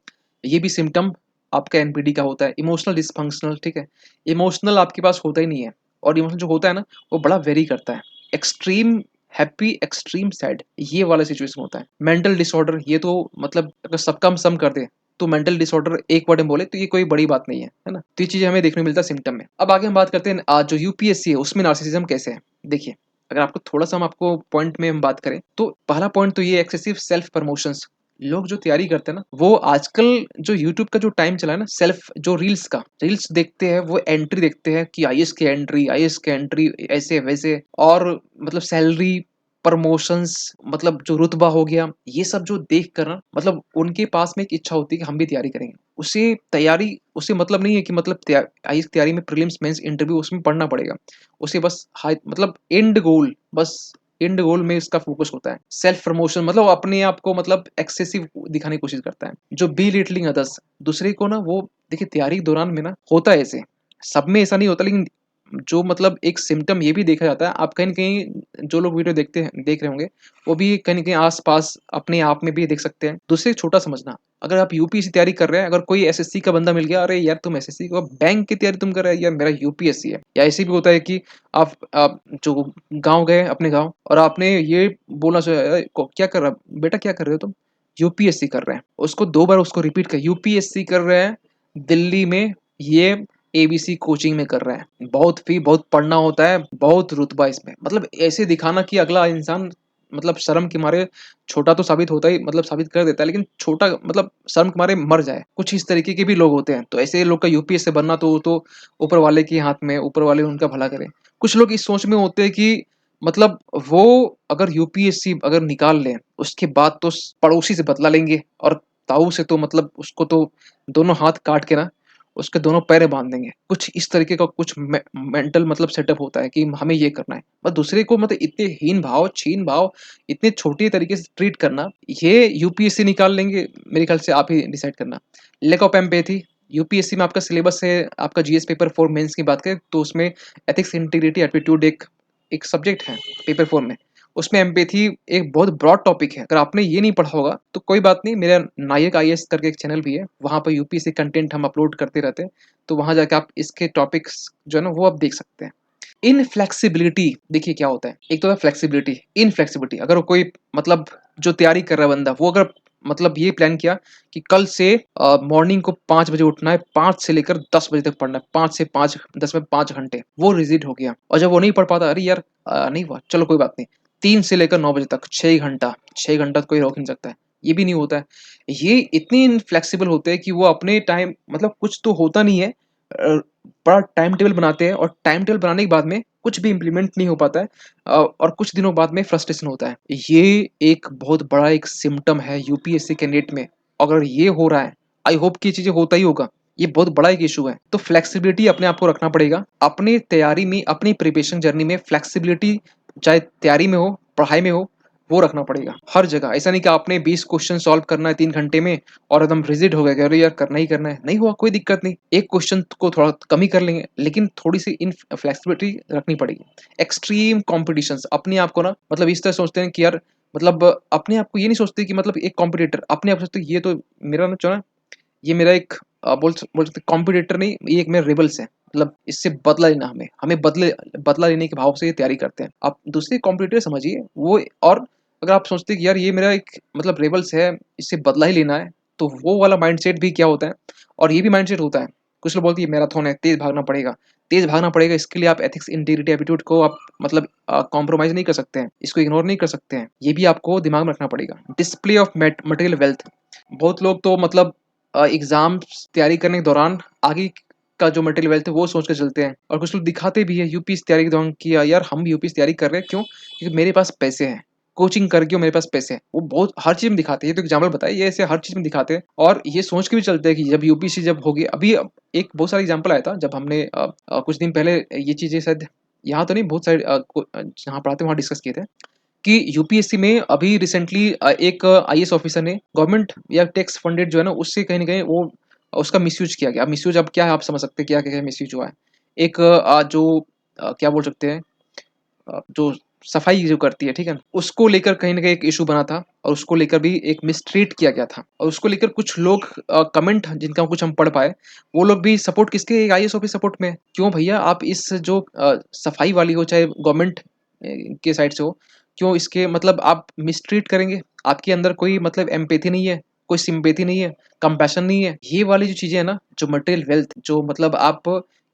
ये भी सिम्पटम आपका एनपीडी का होता है। इमोशनल डिसफंक्शनल, ठीक है? इमोशनल आपके पास होता ही नहीं है और इमोशनल जो होता है ना, वो बड़ा वेरी करता है। एक्सट्रीम हैप्पी, एक्सट्रीम सैड, ये वाला सिचुएशन होता है। मेंटल डिसऑर्डर, ये तो मतलब अगर सबका हम सम कर दें, तो मेंटल डिसऑर्डर एक वर्ड में बोले तो ये कोई बड़ी बात नहीं है ना? तो ये चीज़ें हमें देखने को मिलता है सिम्पटम में। अब आगे हम बात करते हैं जो यूपीएससी है उसमें नार्सिसिज्म कैसे है? देखिए, अगर आपको थोड़ा-सा हम आपको पॉइंट में हम बात करें, तो पहला पॉइंट तो ये एक्सेसिव सेल्फ प्रमोशंस, लोग जो तैयारी करते हैं ना, वो आजकल जो यूट्यूब का जो टाइम चला है ना, सेल्फ जो रील्स देखते हैं, वो एंट्री देखते हैं कि आईएएस की एंट्री ऐसे-वैसे और मतलब सैलरी, प्रमोशंस मतलब जो रुतबा हो गया, ये सब जो देख कर ना मतलब उनके पास में एक इच्छा होती है कि हम भी तैयारी करेंगे। उसे मतलब नहीं है कि मतलब आईएएस की तैयारी में प्रीलिम्स, मेंस, इंटरव्यू उसमें पढ़ना पड़ेगा। उसे बस हाई मतलब एंड गोल में इसका फोकस होता है। सेल्फ प्रमोशन मतलब वो अपने आप को मतलब एक्सेसिव दिखाने की कोशिश करता है। जो बी-लिटलिंग अदर्स, दूसरे को ना वो देखिए तैयारी के दौरान में ना होता है ऐसे। सब में ऐसा नहीं होता, लेकिन जो मतलब एक सिम्पटम ये भी देखा जाता है, आप कहीं न कहीं जो लोग वीडियो देख रहे होंगे, वो भी कहीं न कहीं आस-पास अपने आप में भी देख सकते हैं। दूसरे को छोटा समझना, अगर आप यूपीएससी तैयारी कर रहे हैं, अगर कोई एसएससी का बंदा मिल गया, "अरे यार तुम एसएससी को बैंक की तैयारी तुम कर रहे हो?" "यार मेरा यूपीएससी है।" या ऐसे भी होता है कि आप जो गाँव गए अपने गाँव और आपने ये बोलना चाहा, क्या कर रहा बेटा क्या कर रहे हो तुम?" "यूपीएससी कर रहे हैं।" उसको 2 बार उसको रिपीट कर यूपीएससी कर रहे हैं, दिल्ली में ये एबीसी कोचिंग में कर रहे हैं। बहुत पढ़ना होता है, बहुत रुतबा इसमें। मतलब ऐसे दिखाना कि अगला इंसान मतलब शर्म के मारे छोटा तो साबित होता ही मतलब साबित कर देता है, लेकिन छोटा मतलब शर्म के मारे मर जाए। कुछ इस तरीके के भी लोग होते हैं। तो ऐसे लोग का यूपीएससी बनना तो वो तो ऊपर वाले के हाथ में, ऊपर वाले उनका भला करे। कुछ लोग इस सोच में होते हैं कि मतलब वो अगर यूपीएससी अगर निकाल लें, उसके बाद तो पड़ोसी से बदला लेंगे और ताऊ से तो मतलब उसको तो दोनों हाथ काट के ना उसके दोनों पैरें बाँध देंगे। कुछ इस तरीके का कुछ मेंटल मतलब सेटअप होता है कि हमें ये करना है। और दूसरे को मतलब इतने हीन भाव, छीन भाव, इतने छोटे तरीके से ट्रीट करना, ये यूपीएससी निकाल लेंगे, मेरे ख्याल से आप ही डिसाइड करना। लैक ऑफ एम्पैथी, यूपीएससी में आपका सिलेबस है, आपका जीएस पेपर 4 मेंस की बात करें तो उसमें एथिक्स, इंटीग्रिटी, एप्टीट्यूड एक एक सब्जेक्ट है पेपर 4 में। उसमें एम्पैथी एक बहुत ब्रॉड टॉपिक है। अगर आपने ये नहीं पढ़ा होगा तो कोई बात नहीं, मेरा नायक आईएएस करके एक चैनल भी है, वहाँ पे यूपीएससी कंटेंट हम अपलोड करते रहते हैं। तो वहाँ जाके आप इसके टॉपिक्स जो है ना वो आप देख सकते हैं। इनफ्लेक्सिबिलिटी देखिए क्या होता है। एक तो है फ्लेक्सिबिलिटी, इनफ्लेक्सिबिलिटी अगर कोई मतलब जो तैयारी कर रहा है बंदा, वो अगर मतलब ये प्लान किया कि कल से मॉर्निंग को 5 बजे उठना है, 5 से लेकर 10 बजे तक पढ़ना है, 5 से 5 10 में 5 घंटे, वो रिजिड हो गया और जब वो नहीं पढ़ पाता, अरे यार नहीं हुआ, चलो कोई बात नहीं। 3 से लेकर 9 बजे तक 6 घंटा तो कोई रोक नहीं सकता है, ये भी नहीं होता है। ये इतने इनफ्लेक्सिबल होते हैं कि वो अपने टाइम मतलब कुछ तो होता नहीं है बड़ा टाइम टेबल बनाते हैं और टाइम टेबल बनाने के बाद में कुछ भी इम्प्लीमेंट नहीं हो पाता है और कुछ दिनों बाद में फ्रस्ट्रेशन होता है। ये एक बहुत बड़ा एक सिम्पटम है यूपीएससी कैंडिडेट में। अगर ये हो रहा है, आई होप कि ये चीज़ें होता ही होगा। ये बहुत बड़ा एक इश्यू है। तो फ्लेक्सिबिलिटी अपने आप को रखना पड़ेगा। अपनी तैयारी में, अपनी प्रिपरेशन जर्नी में फ्लेक्सिबिलिटी चाहे तैयारी में हो, पढ़ाई में हो, वो रखना पड़ेगा हर जगह। ऐसा नहीं कि आपने 20 क्वेश्चन सॉल्व करना है 3 घंटे में और एकदम रिजिड हो गए कि अरे यार करना ही करना है। नहीं हुआ कोई दिक्कत नहीं। एक क्वेश्चन को थोड़ा कम ही कर लेंगे, लेकिन थोड़ी-सी इन फ्लेक्सिबिलिटी रखनी पड़ेगी। एक्सट्रीम कॉम्पिटिशन्स अपने आप को ना मतलब इस तरह सोचते हैं कि यार मतलब अपने आप को ये नहीं सोचते कि मतलब एक कॉम्पिटिटर अपने आप सोचते हैं ये तो मेरा ना जो है ये मेरा एक बोल सकते कॉम्पिटिटर नहीं, ये एक मेरा रिवल्स है। मतलब इससे बदला लेना हमें। हमें बदला लेने के भाव से ये तैयारी करते हैं। आप दूसरे कॉम्पिटिटर समझिए वो और अगर आप सोचते हैं कि यार ये मेरा एक मतलब रिवल्स है, इससे बदला ही लेना है, तो वो वाला माइंडसेट भी क्या होता है और ये भी माइंडसेट होता है। कुछ लोग बोलते हैं ये मैराथन है, तेज़ भागना पड़ेगा। तेज़ भागना पड़ेगा इसके लिए आप एथिक्स, इंटीग्रिटी, एटीट्यूड को आप मतलब कॉम्प्रोमाइज़ नहीं कर सकते हैं। इसको इग्नोर नहीं कर सकते हैं। ये भी आपको दिमाग में रखना पड़ेगा। डिस्प्ले ऑफ मटेरियल वेल्थ बहुत लोग तो मतलब एग्ज़ाम्स तैयारी करने के दौरान आगे का जो मटेरियल वेल्थ है वो सोच के चलते हैं और कुछ लोग दिखाते भी है यूपीएससी तैयारी के दौरान कि यार हम भी यूपीएससी तैयारी कर रहे हैं क्यों? क्योंकि मेरे पास पैसे हैं। कोचिंग करके मेरे पास पैसे हैं। वो बहुत हर चीज़ में दिखाते हैं। ये तो एग्ज़ाम्पल बताया, ये ऐसे हर चीज़ में दिखाते हैं और ये सोच के भी चलते हैं कि जब यूपीएससी जब होगी अभी एक बहुत सारा एग्ज़ाम्पल आया था जब हमने कुछ दिन पहले ये चीज़ें शायद यहाँ तो नहीं बहुत सारे जहाँ पढ़ाते वहाँ डिस्कस किए थे। कि यूपीएससी में अभी रिसेंटली एक आईएएस ऑफिसर ने गवर्नमेंट या टैक्स फंडेड जो है ना उससे कहीं न कहीं वो उसका मिसयूज़ किया गया। अब मिसयूज़ अब क्या है आप समझ सकते हैं क्या-क्या मिसयूज़ हुआ है। एक जो क्या बोल सकते हैं जो सफाई जो करती है, ठीक है? उसको लेकर कहीं न कहीं एक इश्यू बना था और उसको लेकर भी एक मिसट्रीट किया गया था और उसको लेकर कुछ लोग कमेंट जिनका कुछ हम पढ़ पाए, वो लोग भी सपोर्ट किसके आईएएस ऑफिस सपोर्ट में। क्यों भैया आप इस जो सफाई वाली हो चाहे गवर्नमेंट के साइड से हो, क्यों इसके मतलब आप मिसट्रीट करेंगे? आपके अंदर कोई मतलब एम्पैथी नहीं है, कोई सिम्पैथी नहीं है, कंपैशन नहीं है। ये वाली जो चीज़ें हैं ना, जो मटेरियल वेल्थ जो मतलब आप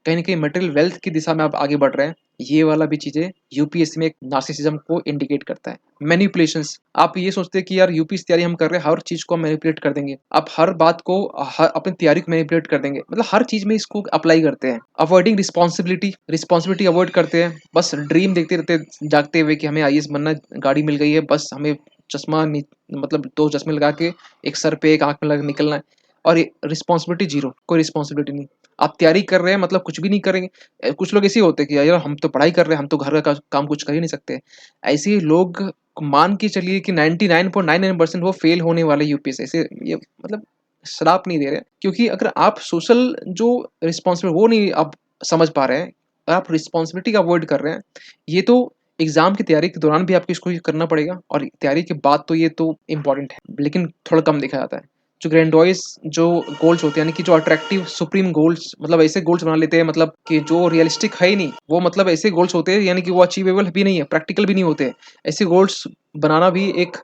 कहीं न कहीं मटेरियल वेल्थ की दिशा में आप आगे बढ़ रहे हैं, ये वाला भी चीज़ें यूपीएससी में एक नार्सिसिज़्म को इंडिकेट करता है। मैनिपुलेशंस, आप ये सोचते हैं कि यार यूपीएससी तैयारी हम कर रहे हैं, हर चीज़ को हम मैनिपुलेट कर देंगे। आप हर बात को अपनी तैयारी को मैनिपुलेट कर देंगे। मतलब हर चीज़ में इसको अप्लाई करते हैं। अवॉइडिंग रिस्पॉन्सिबिलिटी, रिस्पॉन्सिबिलिटी अवॉइड करते हैं। बस ड्रीम देखते रहते हैं जागते हुए कि हमें आईएएस बनना है, गाड़ी मिल गई है, बस हमें चश्मा नि मतलब 2 चश्मे लगा के एक सर पे एक आँख में लग निकलना है और ये रिस्पॉन्सिबिलिटी ज़ीरो, कोई रिस्पॉन्सिबिलिटी नहीं। आप तैयारी कर रहे हैं मतलब कुछ भी नहीं करेंगे। कुछ लोग ऐसे ही होते हैं कि यार हम तो पढ़ाई कर रहे हैं, हम तो घर का काम कुछ कर ही नहीं सकते। ऐसे ही लोग मान के चलिए कि 99.99% वो फेल होने वाले यूपीएससी से, ये मतलब श्राप नहीं दे रहे, क्योंकि अगर आप सोशल जो रिस्पॉन्सिबल वो नहीं आप समझ पा रहे हैं, आप रिस्पॉन्सिबिलिटी का अवॉइड कर रहे हैं, ये तो एग्जाम की तैयारी के दौरान भी आपको इसको करना पड़ेगा और तैयारी के बाद तो ये तो इम्पोर्टेंट है, लेकिन थोड़ा कम देखा जाता है। जो ग्रैंडोइस जो गोल्स होते हैं, यानी कि जो अट्रैक्टिव सुप्रीम गोल्स, मतलब ऐसे गोल्स बना लेते हैं मतलब कि जो रियलिस्टिक है ही नहीं, वो मतलब ऐसे गोल्स होते हैं यानी कि वो अचीवेबल भी नहीं है, प्रैक्टिकल भी नहीं होते। ऐसे गोल्स बनाना भी एक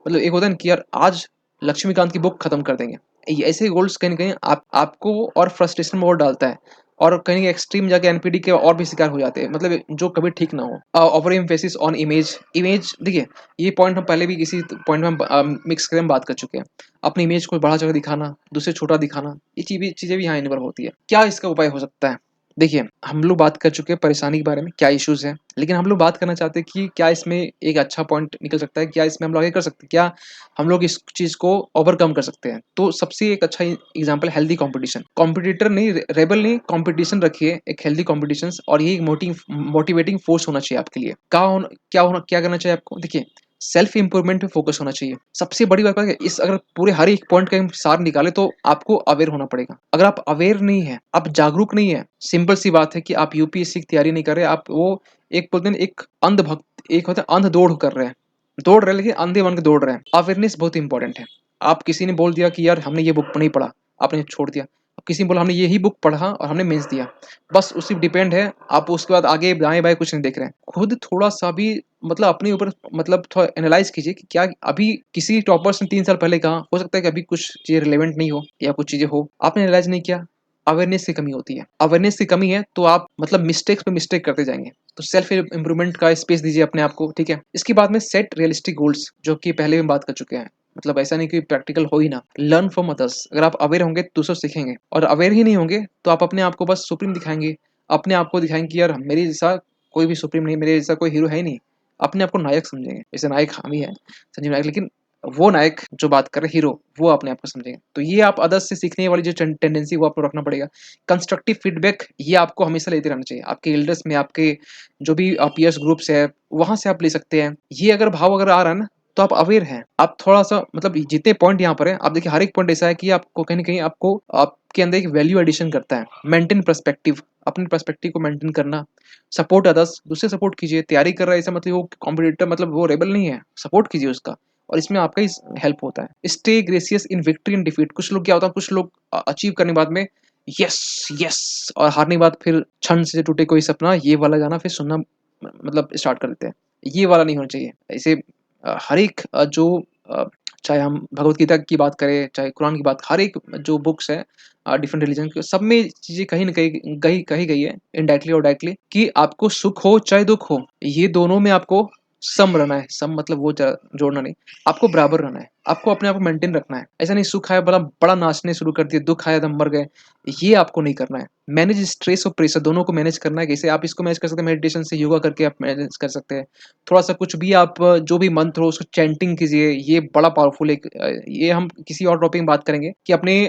मतलब एक होता है ना कि यार आज लक्ष्मीकांत की बुक खत्म कर देंगे। ऐसे गोल्स कहीं न कहीं आपको और फ्रस्ट्रेशन में और डालता है और कहीं एक्सट्रीम जाके एनपीडी के और भी शिकार हो जाते हैं, मतलब जो कभी ठीक ना हो। Over emphasis on image, image देखिए, ये पॉइंट हम पहले भी किसी पॉइंट में हम मिक्स करके हम बात कर चुके हैं। अपनी इमेज को बढ़ा चढ़ा दिखाना, दूसरे छोटा दिखाना, ये चीज़ें भी यहाँ इन्वॉल्व होती है। क्या इसका उपाय हो सकता है? देखिए, हम लोग बात कर चुके हैं परेशानी के बारे में, क्या इश्यूज़ हैं, लेकिन हम लोग बात करना चाहते हैं कि क्या इसमें एक अच्छा पॉइंट निकल सकता है, क्या इसमें हम लोग आगे कर सकते हैं? क्या हम लोग इस चीज़ को ओवरकम कर सकते हैं? तो सबसे एक अच्छा एग्ज़ाम्पल हेल्दी कॉम्पिटिशन। कॉम्पिटिटर नहीं, रेबेल नहीं, कॉम्पिटिशन रखिए, एक हेल्दी कॉम्पिटिशन्स, और ये एक मोटिवेटिंग फोर्स होना चाहिए आपके लिए। क्या करना चाहिए आपको? देखिए, सेल्फ इम्प्रूवमेंट पे फोकस होना चाहिए। सबसे बड़ी बात है, इस अगर पूरे हर एक पॉइंट का हम सार निकाले तो आपको अवेयर होना पड़ेगा। अगर आप अवेयर नहीं है, आप जागरूक नहीं है, सिंपल सी बात है कि आप यूपीएससी की तैयारी नहीं कर रहे, आप वो एक बोलते हैं ना, एक अंधभक्त, एक होता है अंध दौड़ कर रहे हैं। दौड़ रहे हैं लेकिन अंधे बन के दौड़ रहे हैं। अवेयरनेस बहुत इंपॉर्टेंट है। आप किसी ने बोल दिया कि यार हमने ये बुक नहीं पढ़ा, आपने छोड़ दिया। अब किसी ने बोला हमने यही बुक पढ़ा और हमने मेंस दिया। बस उसी पे डिपेंड है, आप उसके बाद आगे दाएँ-बाएँ कुछ नहीं देख रहे हैं। खुद थोड़ा-सा भी मतलब अपने ऊपर मतलब थोड़ा एनालाइज़ कीजिए कि क्या अभी किसी टॉपर्स ने 3 साल पहले कहा, हो सकता है कि अभी कुछ चीज़ें रिलेवेंट नहीं हो या कुछ चीज़ें हो। आपने एनालाइज़ नहीं किया, अवेयरनेस की कमी होती है। अवेयरनेस की कमी है तो आप मतलब मिस्टेक्स पे मिस्टेक करते जाएँगे। तो सेल्फ इम्प्रूवमेंट का स्पेस दीजिए अपने आप को, ठीक है? इसके बाद में सेट रियलिस्टिक गोल्स, जो कि पहले भी हम बात कर चुके हैं। मतलब ऐसा नहीं कि प्रैक्टिकल हो ही ना। लर्न फ्रॉम अदर्स, अगर आप अवेयर होंगे तो दूसरों से सीखेंगे, और अवेयर ही नहीं होंगे तो आप अपने आप को बस सुप्रीम दिखाएँगे। अपने आप को दिखाएँगे कि यार मेरे जैसा कोई भी सुप्रीम नहीं, मेरे जैसा कोई हीरो है ही नहीं। अपने आप को नायक समझेंगे। जैसे नायक हम ही हैं, संजीव नायक, लेकिन वो नायक जो बात कर रहे हैं हीरो, वो अपने आप को समझेंगे। तो ये आप अदर्स से सीखने वाली जो टेंडेंसी वो आपको रखना पड़ेगा। कंस्ट्रक्टिव फीडबैक ये आपको हमेशा लेते रहना चाहिए। आपके एल्डर्स में, आपके जो भी पीयर्स ग्रुप्स है, वहाँ से आप ले सकते हैं। ये अगर भाव अगर आ रहा है ना, तो आप अवेयर हैं। आप थोड़ा-सा मतलब जितने पॉइंट यहाँ पर हैं, आप देखिए हर एक पॉइंट ऐसा है कि आपको कहीं न कहीं आपको आपके अंदर एक वैल्यू एडिशन करता है। मेंटेन पर्सपेक्टिव, अपने पर्सपेक्टिव को मेंटेन करना, सपोर्ट अदर्स, दूसरे सपोर्ट कीजिए। तैयारी कर रहा है ऐसा मतलब वो कॉम्पिटिटर मतलब वो रेबेल नहीं है, सपोर्ट कीजिए उसका, और इसमें आपका ही हेल्प होता है। Stay gracious in victory and defeat. कुछ लोग क्या होता है, कुछ लोग अचीव करने के बाद में यस, यस, और हारने के बाद फिर क्षण से टूटे कोई सपना, ये वाला गाना फिर सुनना मतलब स्टार्ट कर देते हैं। ये वाला नहीं होना चाहिए। ऐसे हर एक चाहे हम भगवत गीता की बात करें, चाहे कुरान की बात, हर एक जो बुक्स है डिफरेंट रिलीजन के, सब में चीज़ें कहीं न कहीं कही गई है, इनडायरेक्टली और डायरेक्टली, कि आपको सुख हो चाहे दुःख हो, ये दोनों में आपको सम रहना है। सम मतलब वो जोड़ना नहीं, आपको बराबर रहना है। आपको अपने आप को मेंटेन रखना है। ऐसा नहीं सुख आया बड़ा बड़ा नाचने शुरू कर दिया, दुःख आया तो मर गए, ये आपको नहीं करना है। मैनेज स्ट्रेस और प्रेशर, दोनों को मैनेज करना है। कैसे आप इसको मैनेज कर सकते हैं? मेडिटेशन से, योगा करके आप मैनेज कर सकते हैं। थोड़ा-सा कुछ भी आप जो भी मंत्र हो उसको चैंटिंग कीजिए, ये बड़ा पावरफुल एक ये हम किसी और टॉपिक में बात करेंगे कि अपने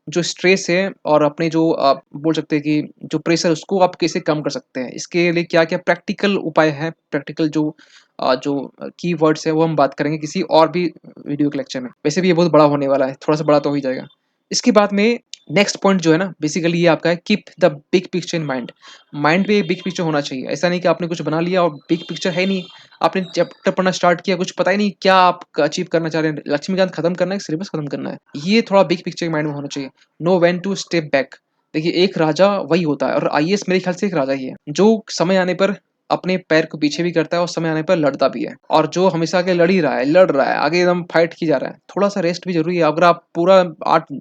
जो स्ट्रेस है और अपने जो आप बोल सकते हैं कि जो प्रेशर है उसको आप कैसे कम कर सकते हैं। इसके लिए क्या-क्या प्रैक्टिकल उपाय हैं, प्रैक्टिकल जो कीवर्ड्स है वो हम बात करेंगे किसी और भी वीडियो के लेक्चर में। वैसे भी ये बहुत बड़ा होने वाला है, थोड़ा-सा बड़ा तो हो ही जाएगा। इसके बाद में नेक्स्ट पॉइंट जो है ना, बेसिकली ये आपका है, keep the big picture in mind. Mind में बिग पिक्चर होना चाहिए। ऐसा नहीं कि आपने कुछ बना लिया और बिग पिक्चर है नहीं। आपने चैप्टर पढ़ना स्टार्ट किया, कुछ पता ही नहीं क्या आप अचीव करना चाह रहे हैं। लक्ष्मीकांत खत्म करना है, सिलेबस खत्म करना है। ये थोड़ा बिग पिक्चर माइंड में होना चाहिए। Know when to step back. देखिए, एक राजा वही होता है, और आईएएस मेरे ख्याल से एक राजा ही है, जो समय आने पर अपने पैर को पीछे भी करता है और समय आने पर लड़ता भी है। और जो हमेशा आगे लड़ ही रहा है, लड़ रहा है, आगे एकदम फाइट की जा रहा है। थोड़ा-सा रेस्ट भी ज़रूरी है। अगर आप पूरा 8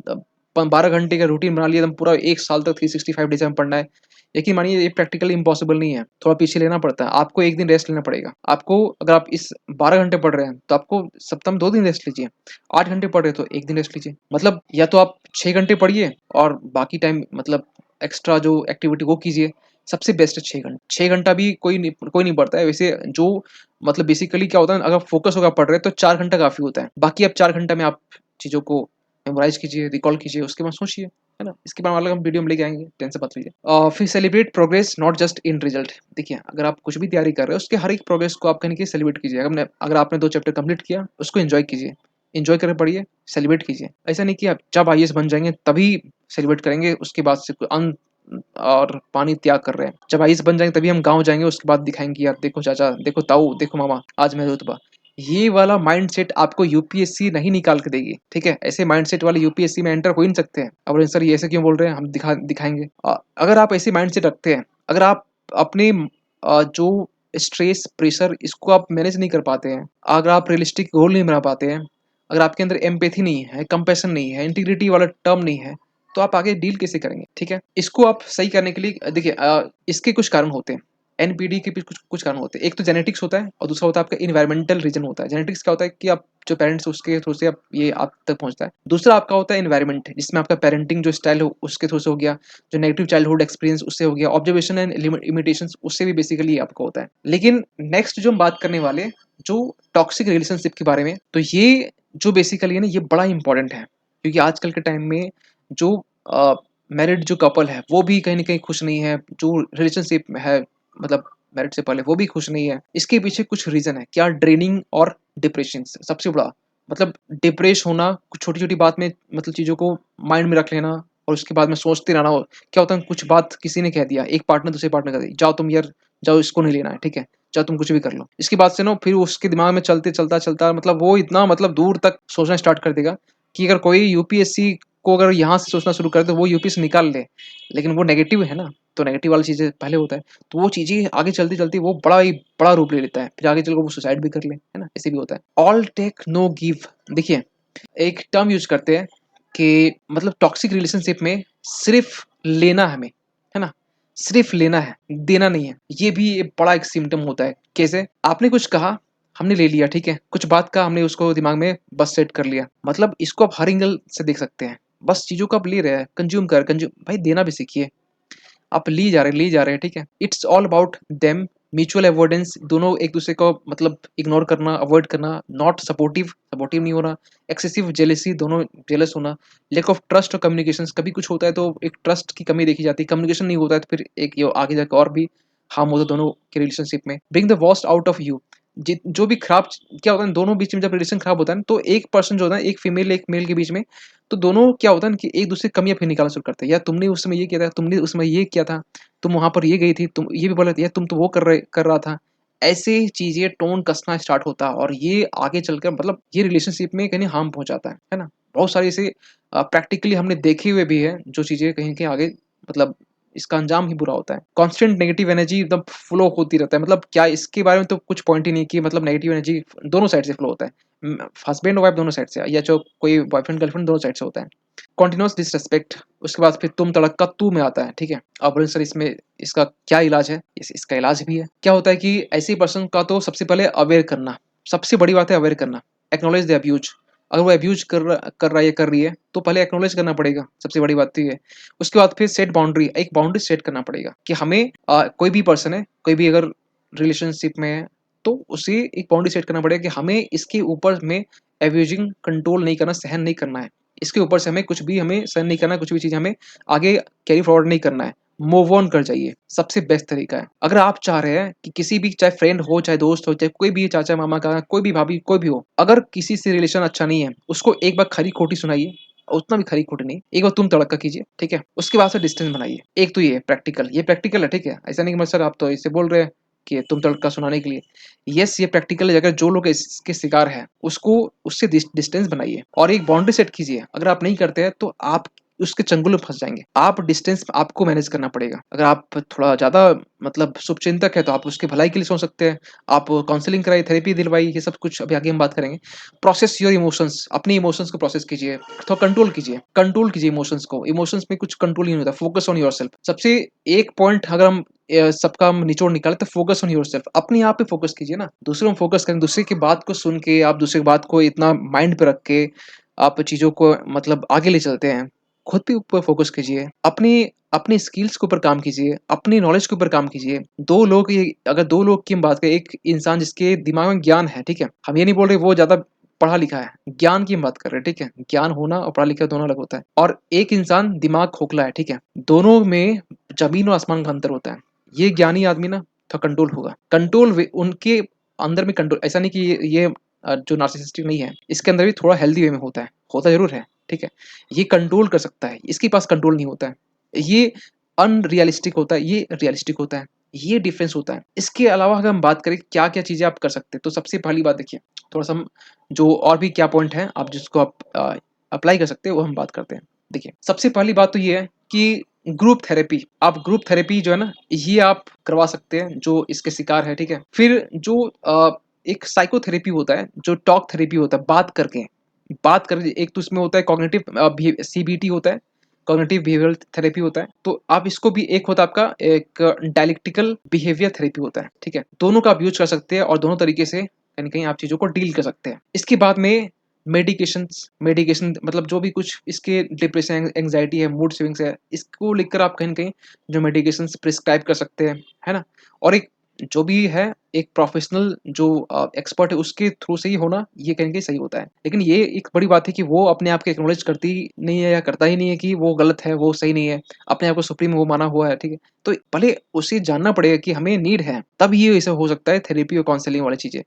12 घंटे का रूटीन बना लिया, एकदम पूरा 1 साल तक 365 डेज़ में पढ़ना है, यकीन मानिए ये प्रैक्टिकली इम्पॉसिबल नहीं है, थोड़ा पीछे लेना पड़ता है। आपको 1 दिन रेस्ट लेना पड़ेगा। आपको अगर आप इस 12 घंटे पढ़ रहे हैं, तो आपको सप्ताह में 2 दिन रेस्ट लीजिए। 8 घंटे पढ़ रहे हो तो 1 दिन रेस्ट लीजिए। मतलब या तो आप 6 घंटे पढ़िए और बाकी टाइम मतलब एक्स्ट्रा जो एक्टिविटी वो कीजिए। सबसे बेस्ट है 6 घंटे। 6 घंटा भी कोई नहीं पढ़ता है। वैसे जो मतलब बेसिकली क्या होता है, अगर फोकस होकर पढ़ रहे हैं तो 4 घंटा काफ़ी होता है। बाकी अब 4 घंटे में आप चीज़ों को मेमोराइज़ कीजिए, रिकॉल कीजिए, उसके बाद सोचिए, है ना? इसके बाद अलग हम वीडियो में लेके आएँगे, टेंशन मत लीजिए। फिर celebrate progress not just in result. देखिए, अगर आप कुछ भी तैयारी कर रहे हो, उसके हर एक प्रोग्रेस को आप कहीं न कहीं सेलिब्रेट कीजिए। अगर आपने 2 चैप्टर कंप्लीट किया, उसको एन्जॉय कीजिए। एन्जॉय करके पढ़िए, सेलिब्रेट कीजिए। ऐसा नहीं कि आप जब आईएएस बन जाएँगे तभी सेलिब्रेट करेंगे, उसके बाद से और पानी त्याग कर रहे हैं। जब आईएएस बन जाएँगे तभी हम गाँव जाएँगे, उसके बाद दिखाएँगे यार देखो चाचा, देखो ताऊ, देखो मामा, आज मैं रुतबा। ये वाला माइंडसेट आपको यूपीएससी नहीं निकाल के देगी, ठीक है? ऐसे माइंडसेट वाले यूपीएससी में एंटर हो ही नहीं सकते हैं। अब सर ये ऐसे क्यों बोल रहे हैं? हम दिखाएँगे। अगर आप ऐसे माइंडसेट रखते हैं, अगर आप अपने जो स्ट्रेस, प्रेशर इसको आप मैनेज नहीं कर पाते हैं, अगर आप रियलिस्टिक गोल नहीं बना पाते हैं, अगर आपके अंदर एम्पैथी नहीं है, कंपैशन नहीं है, इंटीग्रिटी वाला टर्म नहीं है, तो आप आगे डील कैसे करेंगे? ठीक है? इसको आप सही करने के लिए देखिए इसके कुछ कारण होते हैं। एनपीडी के भी कुछ कुछ कारण होते हैं। एक तो जेनेटिक्स होता है और दूसरा होता है आपका एनवायरमेंटल रीजन होता है। जेनेटिक्स क्या होता है कि आप जो पेरेंट्स उसके थ्रू से आप ये आप तक पहुँचता है। दूसरा आपका होता है एनवायरनमेंट जिसमें आपका पेरेंटिंग जो स्टाइल हो उसके थ्रू से हो गया, जो नेगेटिव चाइल्डहुड एक्सपीरियंस उससे हो गया, ऑब्जर्वेशन एंड इमिटेशंस उससे भी बेसिकली आपका होता है। लेकिन नेक्स्ट जो हम बात करने वाले जो टॉक्सिक रिलेशनशिप के बारे में, तो ये जो बेसिकली है ना ये बड़ा इंपॉर्टेंट है। क्योंकि आजकल के टाइम में जो मैरिड जो कपल है वो भी कहीं न कहीं खुश नहीं है। जो रिलेशनशिप में है मतलब मैरिड से पहले वो भी खुश नहीं है। इसके पीछे कुछ रीज़न है। क्या ड्रेनिंग और डिप्रेशन सबसे बड़ा मतलब डिप्रेस होना, कुछ छोटी-छोटी बात में मतलब चीज़ों को माइंड में रख लेना और उसके बाद में सोचते रहना। क्या होता है कुछ बात किसी ने कह दिया, एक पार्टनर दूसरे पार्टनर कह दी, जाओ तुम यार जाओ इसको नहीं लेना है, ठीक है? जाओ तुम कुछ भी कर लो। इसके बाद से ना फिर उसके दिमाग में चलता मतलब वो इतना मतलब दूर तक सोचना स्टार्ट कर देगा कि अगर कोई यूपीएससी को अगर यहाँ से सोचना शुरू करे तो वो यूपीएससी निकाल ले। लेकिन वो नेगेटिव है ना, तो नेगेटिव वाली चीज़ें पहले होता है। तो वो चीज़ें आगे चलते-चलते वो बड़ा ही बड़ा रूप ले लेता है। फिर आगे चलकर वो सुसाइड भी कर ले, है ना? ऐसे भी होता है। All take no give. देखिए, एक टर्म यूज़ करते हैं कि मतलब टॉक्सिक रिलेशनशिप में सिर्फ़ लेना हमें, है ना? सिर्फ़ लेना है, देना नहीं है। ये भी एक बड़ा एक सिम्पटम होता है। कैसे? आपने कुछ कहा, हमने ले लिया, ठीक है? कुछ बात कहा, हमने उसको दिमाग में बस सेट कर लिया। मतलब इसको आप हर एंगल से देख सकते हैं। बस चीज़ों को आप ले रहे हैं, कंज़्यूम भाई देना भी सीखिए। आप ली जा रहे हैं, ठीक है? It's all about them, mutual avoidance दोनों एक-दूसरे को मतलब इग्नोर करना, अवॉइड करना, नॉट सपोर्टिव, सपोर्टिव नहीं होना, एक्सेसिव जेलसी दोनों जेलस होना, लैक ऑफ ट्रस्ट और कम्युनिकेशंस कभी कुछ होता है तो एक ट्रस्ट की कमी देखी जाती है, कम्युनिकेशन नहीं होता है तो फिर एक ये आगे जाके और भी हार्म होता है दोनों के रिलेशनशिप में। Bring the worst out of you. जो भी खराब क्या होता है दोनों बीच में जब रिलेशन खराब होता है ना तो एक पर्सन जो होता है, एक फीमेल एक मेल के बीच में तो दोनों क्या होता है ना कि एक दूसरे की कमियाँ फिर निकालना शुरू करते हैं। यार तुमने उस समय ये किया था, तुमने उस समय ये किया था, तुम वहाँ पर ये गई थी, तुम ये भी बोला था, यार तुम तो वो कर रहा था। ऐसे चीज़ें टोन कसना स्टार्ट होता है और ये आगे चलकर मतलब ये रिलेशनशिप में कहीं हार्म पहुँचाता है ना? बहुत सारी ऐसे प्रैक्टिकली हमने देखे हुए भी हैं जो चीज़ें कहीं न कहीं आगे मतलब इसका अंजाम ही बुरा होता है। कांस्टेंट नेगेटिव एनर्जी एकदम फ्लो होती रहता है। मतलब क्या इसके बारे में तो कुछ पॉइंट ही नहीं कि मतलब नेगेटिव एनर्जी दोनों साइड से फ्लो होता है। हस्बैंड और वाइफ दोनों साइड से या जो कोई बॉयफ्रेंड गर्लफ्रेंड दोनों साइड से होता है। कंटीन्यूअस डिसरिस्पेक्ट उसके बाद फिर तुम तड़क का तू में आता है, ठीक है? अब बोले सर इसमें इसका क्या इलाज है? इसका इलाज भी है। क्या होता है कि ऐसी पर्सन का तो सबसे पहले अवेयर करना, सबसे बड़ी बात है अवेयर करना। Acknowledge the abuse. अगर वो अब्यूज कर रहा है या कर रही है, तो पहले एक्नॉलेज करना पड़ेगा, सबसे बड़ी बात तो ये है। उसके बाद फिर सेट बाउंड्री, एक बाउंड्री सेट करना पड़ेगा कि हमें कोई भी पर्सन है, कोई भी अगर रिलेशनशिप में है, तो उसे एक बाउंड्री सेट करना पड़ेगा कि हमें इसके ऊपर में अब्यूजिंग कंट्रोल नहीं करना, सहन नहीं करना है। इसके ऊपर से हमें कुछ भी हमें सहन नहीं करना है, कुछ भी चीज़ हमें आगे कैरी फॉरवर्ड नहीं करना है। मूव ऑन कर जाइए, सबसे बेस्ट तरीका है। अगर आप चाह रहे हैं कि किसी भी चाहे फ्रेंड हो, चाहे दोस्त हो, चाहे कोई भी चाचा, मामा का, कोई भी भाभी, कोई भी हो, अगर किसी से रिलेशन अच्छा नहीं है, उसको एक बार खरी-खोटी सुनाइए, उतना भी खरी-खोटी नहीं, एक बार तुम तड़क्का कीजिए, ठीक है? उसके बाद से डिस्टेंस बनाइए। एक तो ये है प्रैक्टिकल, ये प्रैक्टिकल है, ठीक है? ऐसा नहीं कि सर आप तो ऐसे बोल रहे हैं कि तुम तड़क्का सुनाने के लिए। येस, ये प्रैक्टिकल है, अगर जो लोग इसके शिकार हैं, उसको उससे डिस्टेंस बनाइए और एक बाउंड्री सेट कीजिए। अगर आप नहीं करते हैं, तो आप उसके चंगुल में फँस जाएँगे। आप डिस्टेंस आपको मैनेज करना पड़ेगा। अगर आप थोड़ा ज़्यादा मतलब शुभचिंतक हैं, तो आप उसकी भलाई के लिए सोच सकते हैं। आप काउंसलिंग कराइए, थेरेपी दिलवाइए, ये सब कुछ अभी आगे हम बात करेंगे। प्रोसेस योर इमोशंस, अपने इमोशंस को प्रोसेस कीजिए, थोड़ा कंट्रोल कीजिए इमोशंस को। इमोशंस में कुछ कंट्रोल नहीं होता, फोकस ऑन योरसेल्फ। सबसे एक पॉइंट अगर हम सबका हम निचोड़ निकालें तो फोकस ऑन योरसेल्फ। अपने आप पे फोकस कीजिए ना, दूसरों में फोकस करें। दूसरे की बात को सुन के, आप दूसरे की बात को इतना माइंड पे रख के आप चीज़ों को मतलब आगे ले चलते हैं। खुद पे ऊपर फोकस कीजिए, अपनी अपनी स्किल्स के ऊपर काम कीजिए, अपनी नॉलेज के ऊपर काम कीजिए। 2 लोग ये अगर 2 लोग की हम बात करें, एक इंसान जिसके दिमाग में ज्ञान है, ठीक है? हम ये नहीं बोल रहे वो ज़्यादा पढ़ा लिखा है, ज्ञान की हम बात कर रहे हैं, ठीक है? ज्ञान होना और पढ़ा लिखा दोनों अलग होता है। और एक इंसान दिमाग खोखला है, ठीक है? दोनों में ज़मीन और आसमान का अंतर होता है। ये ज्ञानी आदमी ना थोड़ा कंट्रोल होगा। कंट्रोल वे उनके अंदर में कंट्रोल, ऐसा नहीं कि ये जो नार्सिसिस्टिक नहीं है, इसके अंदर भी थोड़ा हेल्दी वे में होता ज़रूर है, ठीक है? ये कंट्रोल कर सकता है, इसके पास कंट्रोल नहीं होता है। ये अनरियलिस्टिक होता है, ये रियलिस्टिक होता है। ये डिफरेंस होता है। इसके अलावा अगर हम बात करें क्या-क्या चीज़ें आप कर सकते हैं, तो सबसे पहली बात देखिए, थोड़ा-सा हम जो और भी क्या पॉइंट हैं, आप जिसको आप अप्लाई कर सकते हैं, वो हम बात करते हैं। देखिए, सबसे पहली बात तो ये है कि ग्रुप थेरेपी, आप ग्रुप थेरेपी जो है ना, ये आप करवा सकते हैं, जो इसके शिकार है, ठीक है? फिर जो एक साइकोथेरेपी होता है, जो टॉक थेरेपी होता है, बात कर एक तो इसमें होता है कॉग्निटिव सीबीटी होता है, कॉग्निटिव बिहेवियरल थेरेपी होता है। तो आप इसको भी, एक होता है आपका एक डायलेक्टिकल बिहेवियर थेरेपी होता है, ठीक है? दोनों का आप यूज़ कर सकते हैं और दोनों तरीके से कहीं न कहीं आप चीज़ों को डील कर सकते हैं। इसके बाद में मेडिकेशन मतलब जो भी कुछ इसके डिप्रेशन, एंग्ज़ायटी है, मूड स्विंग्स है, इसको लेकर आप कहीं न कहीं जो मेडिकेशंस प्रिस्क्राइब कर सकते हैं, है ना? और एक जो भी है, एक प्रोफ़ेशनल जो एक्सपर्ट है, उसके थ्रू से ही होना, ये कहीं न कहीं सही होता है। लेकिन ये एक बड़ी बात है कि वो अपने आप को एक्नॉलेज करती नहीं है या करता ही नहीं है कि वो गलत है, वो सही नहीं है। अपने आप को सुप्रीम वो माना हुआ है, ठीक है? तो पहले उसे जानना पड़ेगा कि हमें नीड है, तब ये ऐसा हो सकता है थेरेपी और काउंसलिंग वाली चीज़ें।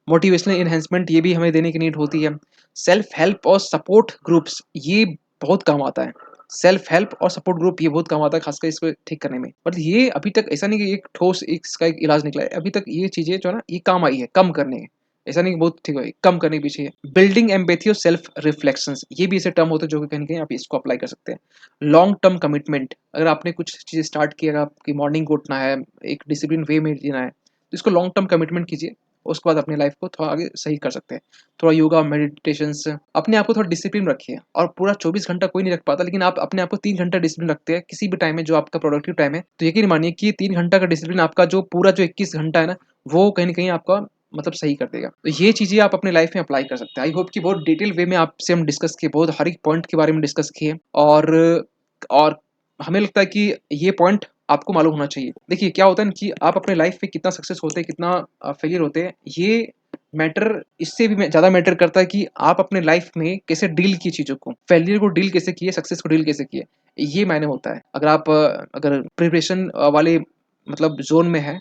मोटिवेशनल एनहांसमेंट ये भी हमें देने की नीड होती है। सेल्फ हेल्प और सपोर्ट ग्रुप्स, ये बहुत काम आता है। सेल्फ हेल्प और सपोर्ट ग्रुप ये बहुत काम आता है, खासकर इसको ठीक करने में। बट ये अभी तक ऐसा नहीं कि एक ठोस इसका एक इलाज निकला है। अभी तक ये चीज़ें जो है ना, ये काम आई है कम करने में। ऐसा नहीं कि बहुत ठीक है, कम करने के पीछे है। बिल्डिंग एम्पैथी और सेल्फ रिफ्लेक्शंस, ये भी ऐसे टर्म होते हैं जो कि कहीं न कहीं आप इसको अप्लाई कर सकते हैं। लॉन्ग टर्म कमिटमेंट, अगर आपने कुछ चीज़ें स्टार्ट की, अगर आपकी मॉर्निंग को उठना है, एक डिसिप्लिन वे में जीना है, तो इसको लॉन्ग टर्म कमिटमेंट कीजिए। उसके बाद अपनी लाइफ को थोड़ा आगे सही कर सकते हैं। थोड़ा योगा, मेडिटेशंस, अपने आप को थोड़ा डिसिप्लिन रखिए। और पूरा 24 घंटा कोई नहीं रख पाता, लेकिन आप अपने आप को 3 घंटा डिसिप्लिन रखते हैं किसी भी टाइम में, जो आपका प्रोडक्टिव टाइम है, तो यकीन मानिए कि 3 घंटा का डिसिप्लिन आपका जो पूरा जो 21 घंटा है ना, वो कहीं न कहीं आपका मतलब सही कर देगा। तो ये चीज़ें आप अपने लाइफ में अप्लाई कर सकते हैं। आई होप कि बहुत डिटेल वे में आपसे हम डिस्कस किए, बहुत हर एक पॉइंट के बारे में डिस्कस किए। और हमें लगता है कि ये पॉइंट आपको मालूम होना चाहिए। देखिए क्या होता है ना कि आप अपने लाइफ में कितना सक्सेस होते हैं, कितना फेलियर होते हैं, ये मैटर इससे भी ज़्यादा मैटर करता है कि आप अपने लाइफ में कैसे डील किए चीज़ों को। फेलियर को डील कैसे किए, सक्सेस को डील कैसे किए, ये मायने होता है। अगर आप अगर प्रिपरेशन वाले मतलब ज़ोन में हैं,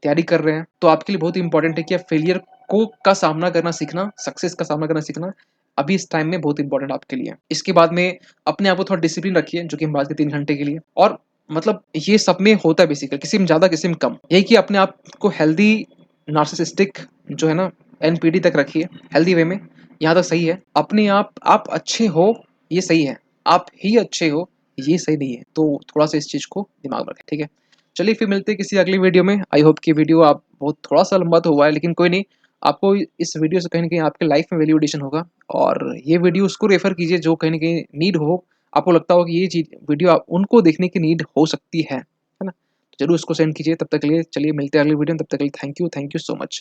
तैयारी कर रहे हैं, तो आपके लिए बहुत ही इम्पोर्टेंट है कि आप फेलियर को का सामना करना सीखना, सक्सेस का सामना करना सीखना, अभी इस टाइम में बहुत इम्पोर्टेंट आपके लिए है। इसके बाद में अपने आप को थोड़ा डिसिप्लिन रखिए, जो कि हम बात की 3 घंटे के लिए। और मतलब ये सब में होता है बेसिकली, किसी में ज़्यादा, किसी में कम। यही कि अपने आप को हेल्दी नार्सिसिस्टिक जो है ना, एनपीडी तक रखिए, हेल्दी वे में, यहाँ तक सही है। अपने आप अच्छे हो, ये सही है। आप ही अच्छे हो, ये सही नहीं है। तो थोड़ा-सा इस चीज़ को दिमाग में रखें, ठीक है? चलिए फिर मिलते हैं किसी अगली वीडियो में। आई होप कि वीडियो आप बहुत थोड़ा-सा लंबा तो हुआ है, लेकिन कोई नहीं, आपको इस वीडियो से कहीं न कहीं आपके लाइफ में वैल्यू एडिशन होगा। और ये वीडियो उसको रेफ़र कीजिए जो कहीं न कहीं नीड हो, आपको लगता हो कि ये चीज़ वीडियो आप उनको देखने की नीड हो सकती है ना? ज़रूर उसको सेंड कीजिए। तब तक के लिए चलिए मिलते हैं अगली वीडियो में, तब तक के लिए थैंक यू सो मच।